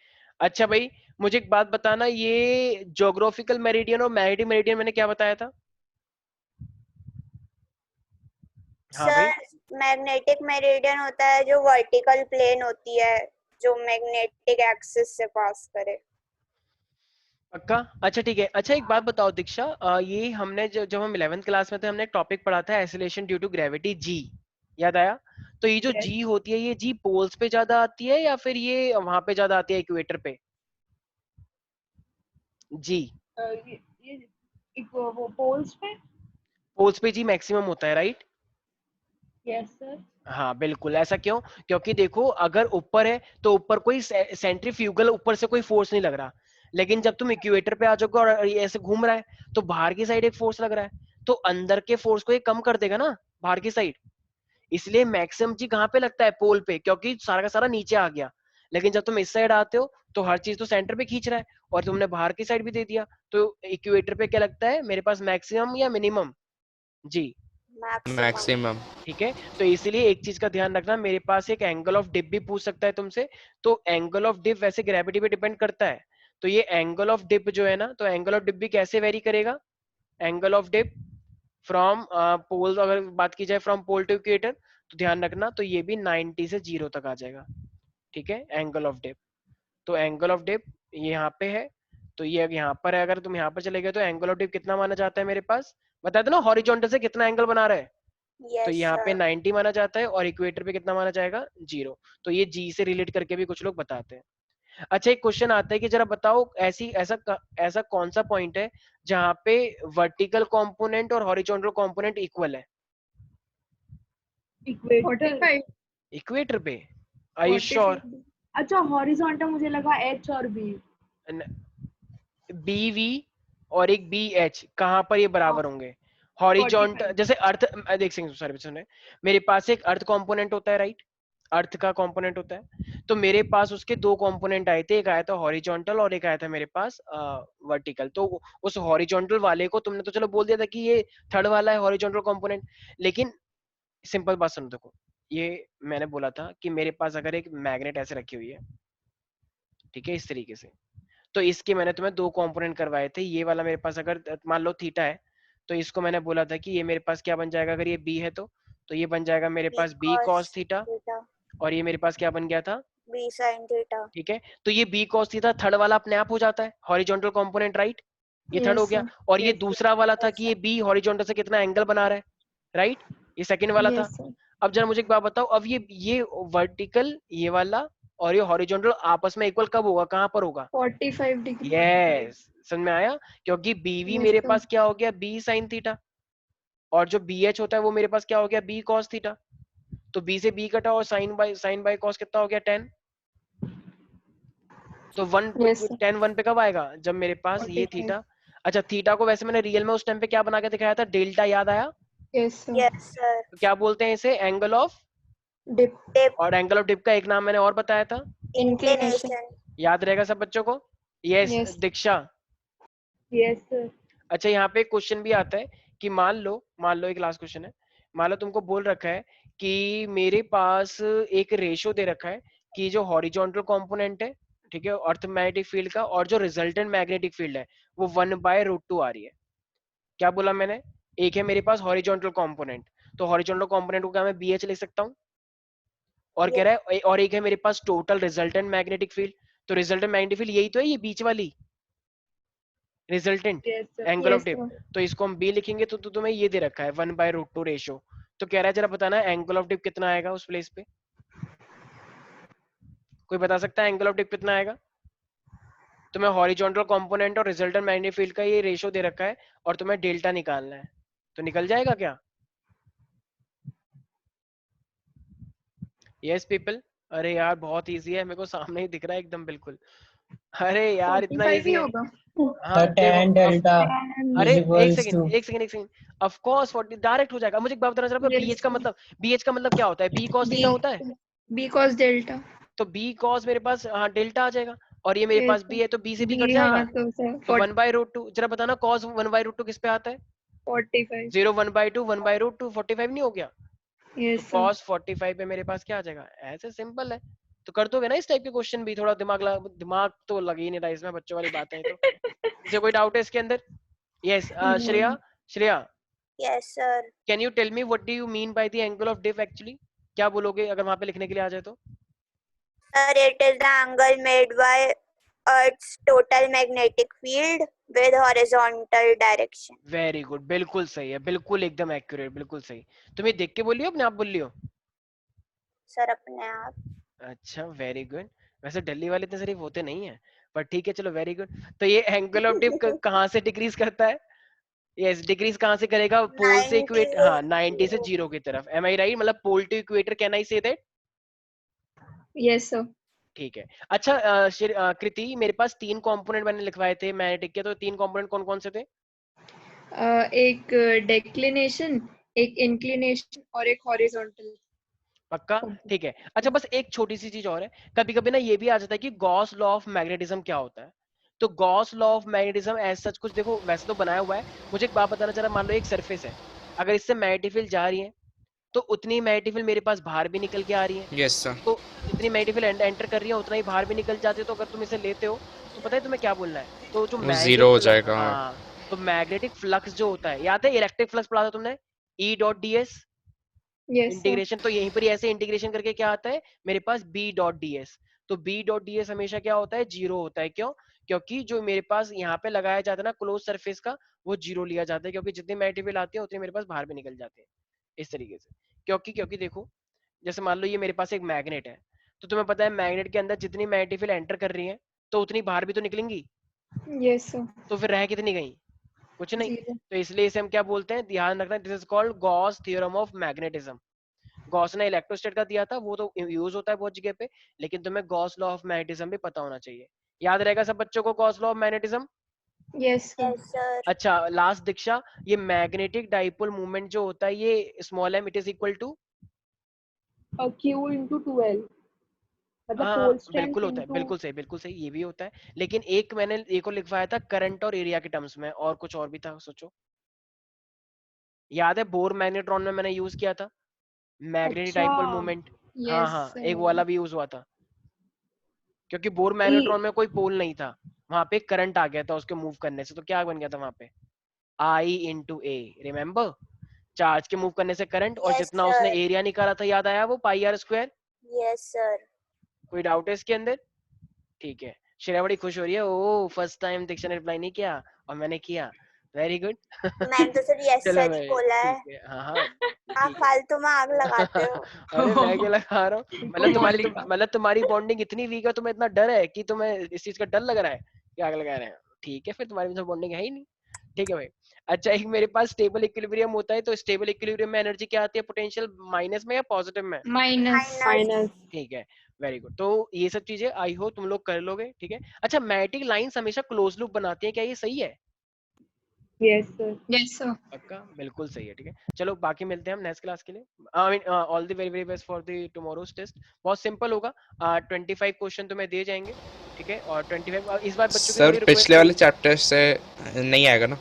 अच्छा भाई, मुझे एक बात बताना, ये ज्योग्राफिकल मेरिडियन और मैग्नेटिक मेरिडियन मैंने क्या बताया था? हाँ भाई, सर मैग्नेटिक मेरिडियन होता है जो वर्टिकल प्लेन होती है, जो मैग्नेटिक एक्सिस से पास करे। पक्का? अच्छा ठीक है। अच्छा एक बात बताओ दीक्षा, ये हमने जब हम 11th क्लास में थे, हमने एक टॉपिक पढ़ा था एसिलेशन ड्यू टू ग्रेविटी, जी, याद आया? तो ये जो Yes. जी होती है, ये जी पोल्स पे ज्यादा आती है या फिर ये वहां पे ज्यादा आती है, इक्वेटर पे? जी, ये एक वो पोल्स पे। पोल्स पे जी मैक्सिमम होता है, राइट? Yes sir. हाँ बिल्कुल। ऐसा क्यों? क्योंकि देखो अगर ऊपर है तो ऊपर कोई सेंट्रीफ्यूगल ऊपर से कोई फोर्स नहीं लग रहा, लेकिन जब तुम इक्वेटर पे आ जाओगे और ये ऐसे घूम रहा है तो बाहर की साइड एक फोर्स लग रहा है, तो अंदर के फोर्स को ये कम कर देगा ना, बाहर की साइड। इसलिए मैक्सिमम जी कहाँ पे लगता है? पोल पे, क्योंकि सारा का सारा नीचे आ गया। लेकिन जब तुम इस साइड आते हो तो हर चीज तो सेंटर पे खींच रहा है, और तुमने बाहर की साइड भी दे दिया, तो इक्वेटर पे क्या लगता है मेरे पास, मैक्सिमम या मिनिमम? जी, मैक्सिमम। मैक्सिमम। ठीक है। तो इसलिए एक चीज का ध्यान रखना, मेरे पास एक एंगल ऑफ डिप भी पूछ सकता है तुमसे, तो एंगल ऑफ डिप वैसे ग्रेविटी पे डिपेंड करता है, तो ये एंगल ऑफ डिप जो है ना, तो एंगल ऑफ डिप भी कैसे वेरी करेगा? Angle of dip from pole, अगर बात की जाए फ्रॉम पोल टू इक्वेटर, तो ध्यान रखना, तो ये भी 90 से 0 तक आ जाएगा, ठीक है, एंगल ऑफ डिप। तो एंगल ऑफ डिप ये यहाँ पे है, तो ये यहाँ पर है, अगर तुम यहाँ पर चले गए तो एंगल ऑफ डिप कितना माना जाता है मेरे पास? बता दो ना, हॉरिजॉन्टल से कितना एंगल बना रहा है? तो यस यहाँ पे सर। 90 माना जाता है, और इक्वेटर पे कितना माना जाएगा? 0। तो ये जी से रिलेट करके भी कुछ लोग बताते हैं। अच्छा एक क्वेश्चन आता है कि जरा बताओ, ऐसा कौन सा पॉइंट है जहाँ पे वर्टिकल कंपोनेंट और हॉरिजॉन्टल कंपोनेंट इक्वल है? इक्वेटर। 45। इक्वेटर पे? Are you 45। श्योर? अच्छा हॉरिजॉन्टल मुझे लगा एच और बी। बी वी और एक बी एच कहाँ पर ये बराबर होंगे? हॉरिजॉन्टल 45। जैसे अर्थ, देख सॉरी सुने, मेरे पास एक अर्थ कंपोनेंट होता है, राइट? अर्थ का कंपोनेंट होता है। तो मेरे पास उसके दो कंपोनेंट आए थे, एक आया था हॉरिजॉन्टल और एक आया था मेरे पास वर्टिकल। तो उस हॉरिजॉन्टल वाले को तुमने तो चलो बोल दिया था कि ये थर्ड वाला है हॉरिजॉन्टल कंपोनेंट, लेकिन सिंपल बात सुनो, देखो ये मैंने बोला था कि मेरे पास अगर एक मैग्नेट ऐसे रखी हुई है, ठीक है, इस तरीके से, तो इसके मैंने तुम्हें दो कंपोनेंट करवाए थे। ये वाला मेरे पास अगर मान लो थीटा है, तो इसको मैंने बोला था कि ये मेरे पास क्या बन जाएगा, अगर ये बी है तो ये बन जाएगा मेरे पास बी कॉस थीटा, और ये मेरे पास क्या बन गया था, बी साइन थीटा। ठीक है। तो ये बी कॉस थीटा थर्ड वाला अपने आप हो जाता है हॉरिजॉन्टल कंपोनेंट, राइट, ये थर्ड हो Yes, गया। sir. और ये Yes, दूसरा वाला था कि ये बी हॉरिजॉन्टल से कितना एंगल बना रहा है, राइट, ये सेकंड वाला था। yes, sir. अब जरा मुझे एक बात बताओ, अब ये वर्टिकल ये वाला और ये हॉरिजॉन्टल आपस में इक्वल कब होगा, कहां पर होगा? 45 degree. यस, समझ में आया, क्योंकि बीवी Yes, मेरे sir. पास क्या हो गया, बी साइन थीटा, और जो बी एच होता है वो मेरे पास क्या हो गया, बी कॉस थीटा। तो बी से बी कटा और साइन बाय कॉस कितना हो गया, 10। तो Yes, sir. 10 1 पे कब आएगा, जब मेरे पास ये 45. थीटा। अच्छा, थीटा को वैसे मैंने रियल में उस टाइम पे क्या बना के दिखाया था, डेल्टा, याद आया? Yes, sir. Yes sir. तो क्या बोलते हैं इसे, एंगल ऑफ, Dip. और एंगल ऑफ डिप का एक नाम मैंने और बताया था, Inclination. याद रहेगा सब बच्चों को? Yes Yes. Diksha. Yes sir. अच्छा, यहाँ पे एक क्वेश्चन भी आता है कि मान लो एक लास्ट क्वेश्चन है, मान लो तुमको बोल रखा है कि मेरे पास एक रेशो दे रखा है कि जो हॉरिजॉन्टल कंपोनेंट है, ठीक है, अर्थ मैग्नेटिक फील्ड का, और जो रिजल्टेंट मैग्नेटिक फील्ड है वो 1/√2 आ रही है। क्या बोला मैंने, एक है मेरे पास हॉरिजॉन्टल कंपोनेंट, तो हॉरिजॉन्टल कंपोनेंट को क्या मैं BH लिख सकता हूँ, और कह रहा है और एक है मेरे पास टोटल रिजल्टेंट मैग्नेटिक फील्ड। तो रिजल्टेंट मैग्नेटिक फील्ड यही तो है, ये बीच वाली resultant yes sir. Angle of Yes, dip. sir. तो इसको हम बी लिखेंगे, तो तुम्हें ये दे रखा है 1/√2 रेशो। तो कह रहा है जरा बताना एंगल ऑफ डिप कितना आएगा उस प्लेस पे, कोई बता सकता है एंगल ऑफ डिप कितना आएगा? तुम्हें हॉरिजॉन्टल कंपोनेंट और रिजल्टेंट मैग्नेटिक फील्ड का ये रेशो दे रखा है और तुम्हें डेल्टा निकालना है, तो निकल जाएगा क्या? यस पीपल, अरे यार बहुत इजी है, मेरे को सामने ही दिख रहा है एकदम बिल्कुल। अरे यार इतना 45 इजी ही है। होगा. हाँ देखो tan delta अरे is एक equals सेकंड to एक सेकंड एक सेकंड, ऑफ कोर्स 40 डायरेक्ट हो जाएगा। मुझे एक बात बताना जरा, Yes, बीएच का sir. मतलब, बीएच का मतलब क्या होता है, बी कॉस थीटा B. होता है। B cos delta. तो बी कॉस मेरे पास हाँ डेल्टा आ जाएगा, और ये मेरे Yes, पास sir. बी है तो बी से बी कट B, जाएगा, हाँ तो sir. तो 1/√2। जरा बताना कॉस 1/√2 किस पे आता है? 45. 0 1/2 1/√2 45 नहीं हो गया? तो Yes, sir. कॉस 45 पे मेरे पास क्या आ जाएगा, ऐसे सिंपल है। तो कर दोगे ना इस टाइप के क्वेश्चन भी, थोड़ा दिमाग तो लग ही नहीं रहा इसमें, बच्चों वाली बातें हैं। तो किसी कोई डाउट है इसके अंदर? Yes No. Shreya yes sir. Can you tell me what do you mean by the angle of dip actually, क्या बोलोगे अगर वहां पे लिखने के लिए आ जाए तो? Sir it is the angle made by earth's total magnetic field with horizontal direction. Very good, बिल्कुल सही है, बिल्कुल एकदम एक्यूरेट, बिल्कुल सही। तुम ये देख के बोलियो अपने आप बोलियो? सर अपने आप। अच्छा वेरी गुड। वैसे दिल्ली वाले इतने शरीफ होते नहीं है, पर ठीक है चलो, वेरी गुड। तो ये एंगल ऑफ डिप कहाँ से डिक्रीज करता है? यस, डिक्रीज कहाँ से करेगा, पोल से 90 इक्वेट, हाँ 90 से 0 की तरफ, एम आई राइट, मतलब pole to equator, can I say that? Yes, sir. ठीक है। अच्छा कृति, मेरे पास 3 कंपोनेंट मैंने लिखवाए थे मैग्नेटिक के, तो 3 कंपोनेंट कौन कौन से थे? एक declination, एक inclination और एक horizontal. पक्का? ठीक है। अच्छा बस एक छोटी सी चीज और है, कभी कभी ना ये भी आ जाता है कि गॉस लॉ ऑफ मैग्नेटिज्म क्या होता है। तो गॉस लॉ ऑफ मैग्नेटिज्म ऐसा सच कुछ, देखो वैसे तो बनाया हुआ है, मुझे एक बात बताना जरा, मान लो एक सरफेस है, अगर इससे मैग्नेटिक फील्ड जा रही है तो उतनी मैग्नेटिक फील्ड मेरे पास बाहर भी निकल के आ रही है, यस सर। तो जितनी मैग्नेटिक फील्ड एंटर कर रही है उतना ही बाहर भी निकल जाती है। तो अगर तुम इसे लेते हो तो पता है तुम्हें क्या बोलना है, तो जो वो मैग्नेटिक जीरो हो जाएगा। हाँ, तो मैग्नेटिक फ्लक्स जो होता है, याद है इलेक्ट्रिक फ्लक्स पढ़ा था तुमने, E.ds Yes, sir. इंटीग्रेशन, तो यहीं पर ही ऐसे इंटीग्रेशन करके क्या आता है मेरे पास B.ds। तो B.ds हमेशा क्या होता है, जीरो होता है। क्यों? क्योंकि जो मेरे पास यहाँ पे लगाया जाता है ना क्लोज सरफेस का, वो जीरो लिया जाता है, क्योंकि जितनी मैग्नेटिक फील्ड आती है उतनी मेरे पास बाहर भी निकल जाते हैं, इस तरीके से। क्योंकि देखो, जैसे मान लो ये मेरे पास एक मैग्नेट है, तो तुम्हें पता है मैग्नेट के अंदर जितनी मैग्नेटिक फील्ड एंटर कर रही है तो उतनी बाहर भी तो निकलेंगी, Yes, sir. तो फिर रह कितनी गई, कुछ नहीं। Zero. तो इसलिए इसे हम क्या बोलते हैं, ध्यान रखना, this is called Gauss theorem of magnetism. Gauss ने इलेक्ट्रोस्टैट का दिया था, वो तो यूज होता है बहुत जगह पे, लेकिन तुम्हें गॉस लॉ ऑफ मैग्नेटिज्म भी पता होना चाहिए। याद रहेगा सब बच्चों को Gauss law of magnetism? Yes, sir. Yes sir. अच्छा लास्ट दीक्षा, ये मैग्नेटिक डाइपोल मूवमेंट जो होता है ये small m it is equal to Q into 2L, मतलब हाँ पोल स्ट्रेंथ बिल्कुल होता है, into बिल्कुल सही, ये भी होता है। लेकिन एक मैंने एक और लिखवाया था करंट और एरिया के टर्म्स में, और कुछ और भी था, सोचो। याद है बोर मैग्नेट्रॉन में मैंने यूज किया था मैग्नेटिक अच्छा डाइपोल मोमेंट। हाँ यस हाँ, एक वो सर। वाला भी यूज हुआ था, क्योंकि बोर ई मैग्नेट्रॉन में कोई पोल नहीं था, वहां पे करंट आ गया था उसके मूव करने से, तो क्या बन गया था वहां पे, आई इंटू ए, रिमेम्बर, चार्ज के मूव करने से करंट, और यस जितना उसने सर, एरिया निकाला था याद आया, वो पाई आर स्क्वायर। Yes sir. कोई डाउट है इसके अंदर? ठीक है, श्रेया बड़ी खुश हो रही है, ओ फर्स्ट टाइम दीक्षा ने रिप्लाई नहीं किया और मैंने किया, वेरी गुड। मैंने तो सिर्फ यस चलो सर ही भाई बोला है। ठीक है, हाँ हाँ आप ठीक है। फालतू में आग लगाते हो। अरे मैं क्या लगा रहा हूँ, कोमोलिका। मतलब तुम्हारी बॉन्डिंग इतनी वीक है, तुम्हें इतना डर है कि तुम्हें इस चीज का डर लग रहा है कि आग लगा रहे हैं, ठीक है फिर तुम्हारी तो बॉन्डिंग है ही नहीं। ठीक है भाई। अच्छा, एक मेरे पास स्टेबल इक्विलिब्रियम होता है, तो स्टेबल इक्विलिब्रियम में एनर्जी क्या आती है, पोटेंशियल माइनस में या पॉजिटिव में? माइनस। माइनस। माइनस। ठीक है, वेरी गुड। तो ये सब चीजें आई हो तुम लोग कर लोगे, ठीक है। अच्छा, मैग्नेटिक लाइंस हमेशा क्लोज लूप बनाती है, क्या ये सही है? Yes sir. Yes sir. पक्का, बिल्कुल सही है, ठीक है। चलो बाकी मिलते हैं हम नेक्स्ट क्लास के लिए। I mean all the very very best for the tomorrow's test. बहुत सिंपल होगा, 25 क्वेश्चन तुम्हें दिए जाएंगे, ठीक है। और 25 इस बार बच्चों की सर थोड़ी पिछले रिक्वेस्ट वाले रही, चैप्टर से नहीं आएगा ना?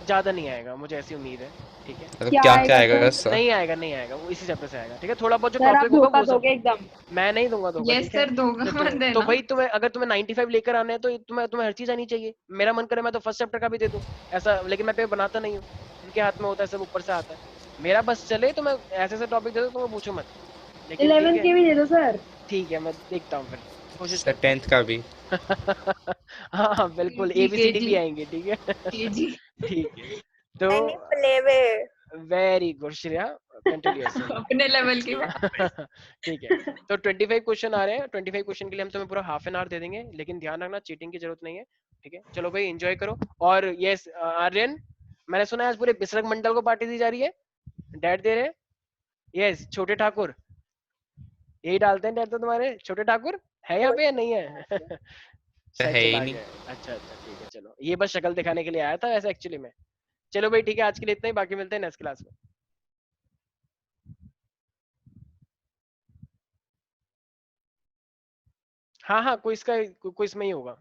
ज्यादा नहीं आएगा, मुझे ऐसी उम्मीद है, ठीक है। मतलब क्या क्या क्या आएगा आएगा सर? सर? नहीं आएगा, वो इसी चैप्टर से आएगा, ठीक है। थोड़ा बहुत जो सर आप टॉपिक होगा धोखा वो सब, दोगे एकदम। मैं नहीं दूंगा धोखा, यस ठीक है। सर, दोगा मत तो देना। भाई तुम्हें, अगर तुम्हें 95 लेकर आने हैं, तो तुम्हें हर चीज आनी चाहिए। मेरा मन करे मैं तो फर्स्ट चैप्टर का भी दे दूं ऐसा, लेकिन मैं पेपर बनाता नहीं हूँ, उनके हाथ में होता है, सब ऊपर से आता है। मेरा बस चले तो मैं ऐसे ऐसे टॉपिक दे दूं, तो मैं पूछो मत, लेकिन ठीक 11 है। के भी दे दो सर। ठीक है, मैं देखता हूँ, फिर कोशिश सर करता हूँ। 10th का भी। हाँ हाँ बिल्कुल, केजी ABCD केजी भी आएंगे, ठीक है। केजी। ठीक है, तो नहीं नहीं, playway. Very good Shreya, continue yourself. अपने लेवल की बात। ठीक है, तो 25 क्वेश्चन आ रहे हैं, 25 क्वेश्चन के लिए हम तुम्हें पूरा हाफ एन आवर दे देंगे, लेकिन ध्यान रखना चीटिंग की जरूरत नहीं है, ठीक है। चलो भाई एंजॉय करो। और यस आर्यन, मैंने सुना है आज पूरे बिसरक मंडल को पार्टी दी जा रही है, डैड दे रहे हैं। यस, छोटे ठाकुर, यही डालते हैं डैड तो तुम्हारे, छोटे ठाकुर है यहाँ पे या नहीं है? शायद है ही चला नहीं। गया है। अच्छा अच्छा ठीक है, चलो ये बस शक्ल दिखाने के लिए आया था वैसे एक्चुअली में। चलो भाई ठीक है, आज के लिए इतना ही, बाकी मिलते हैं नेक्स्ट क्लास में। हाँ हाँ, क्विज का क्विज में ही होगा।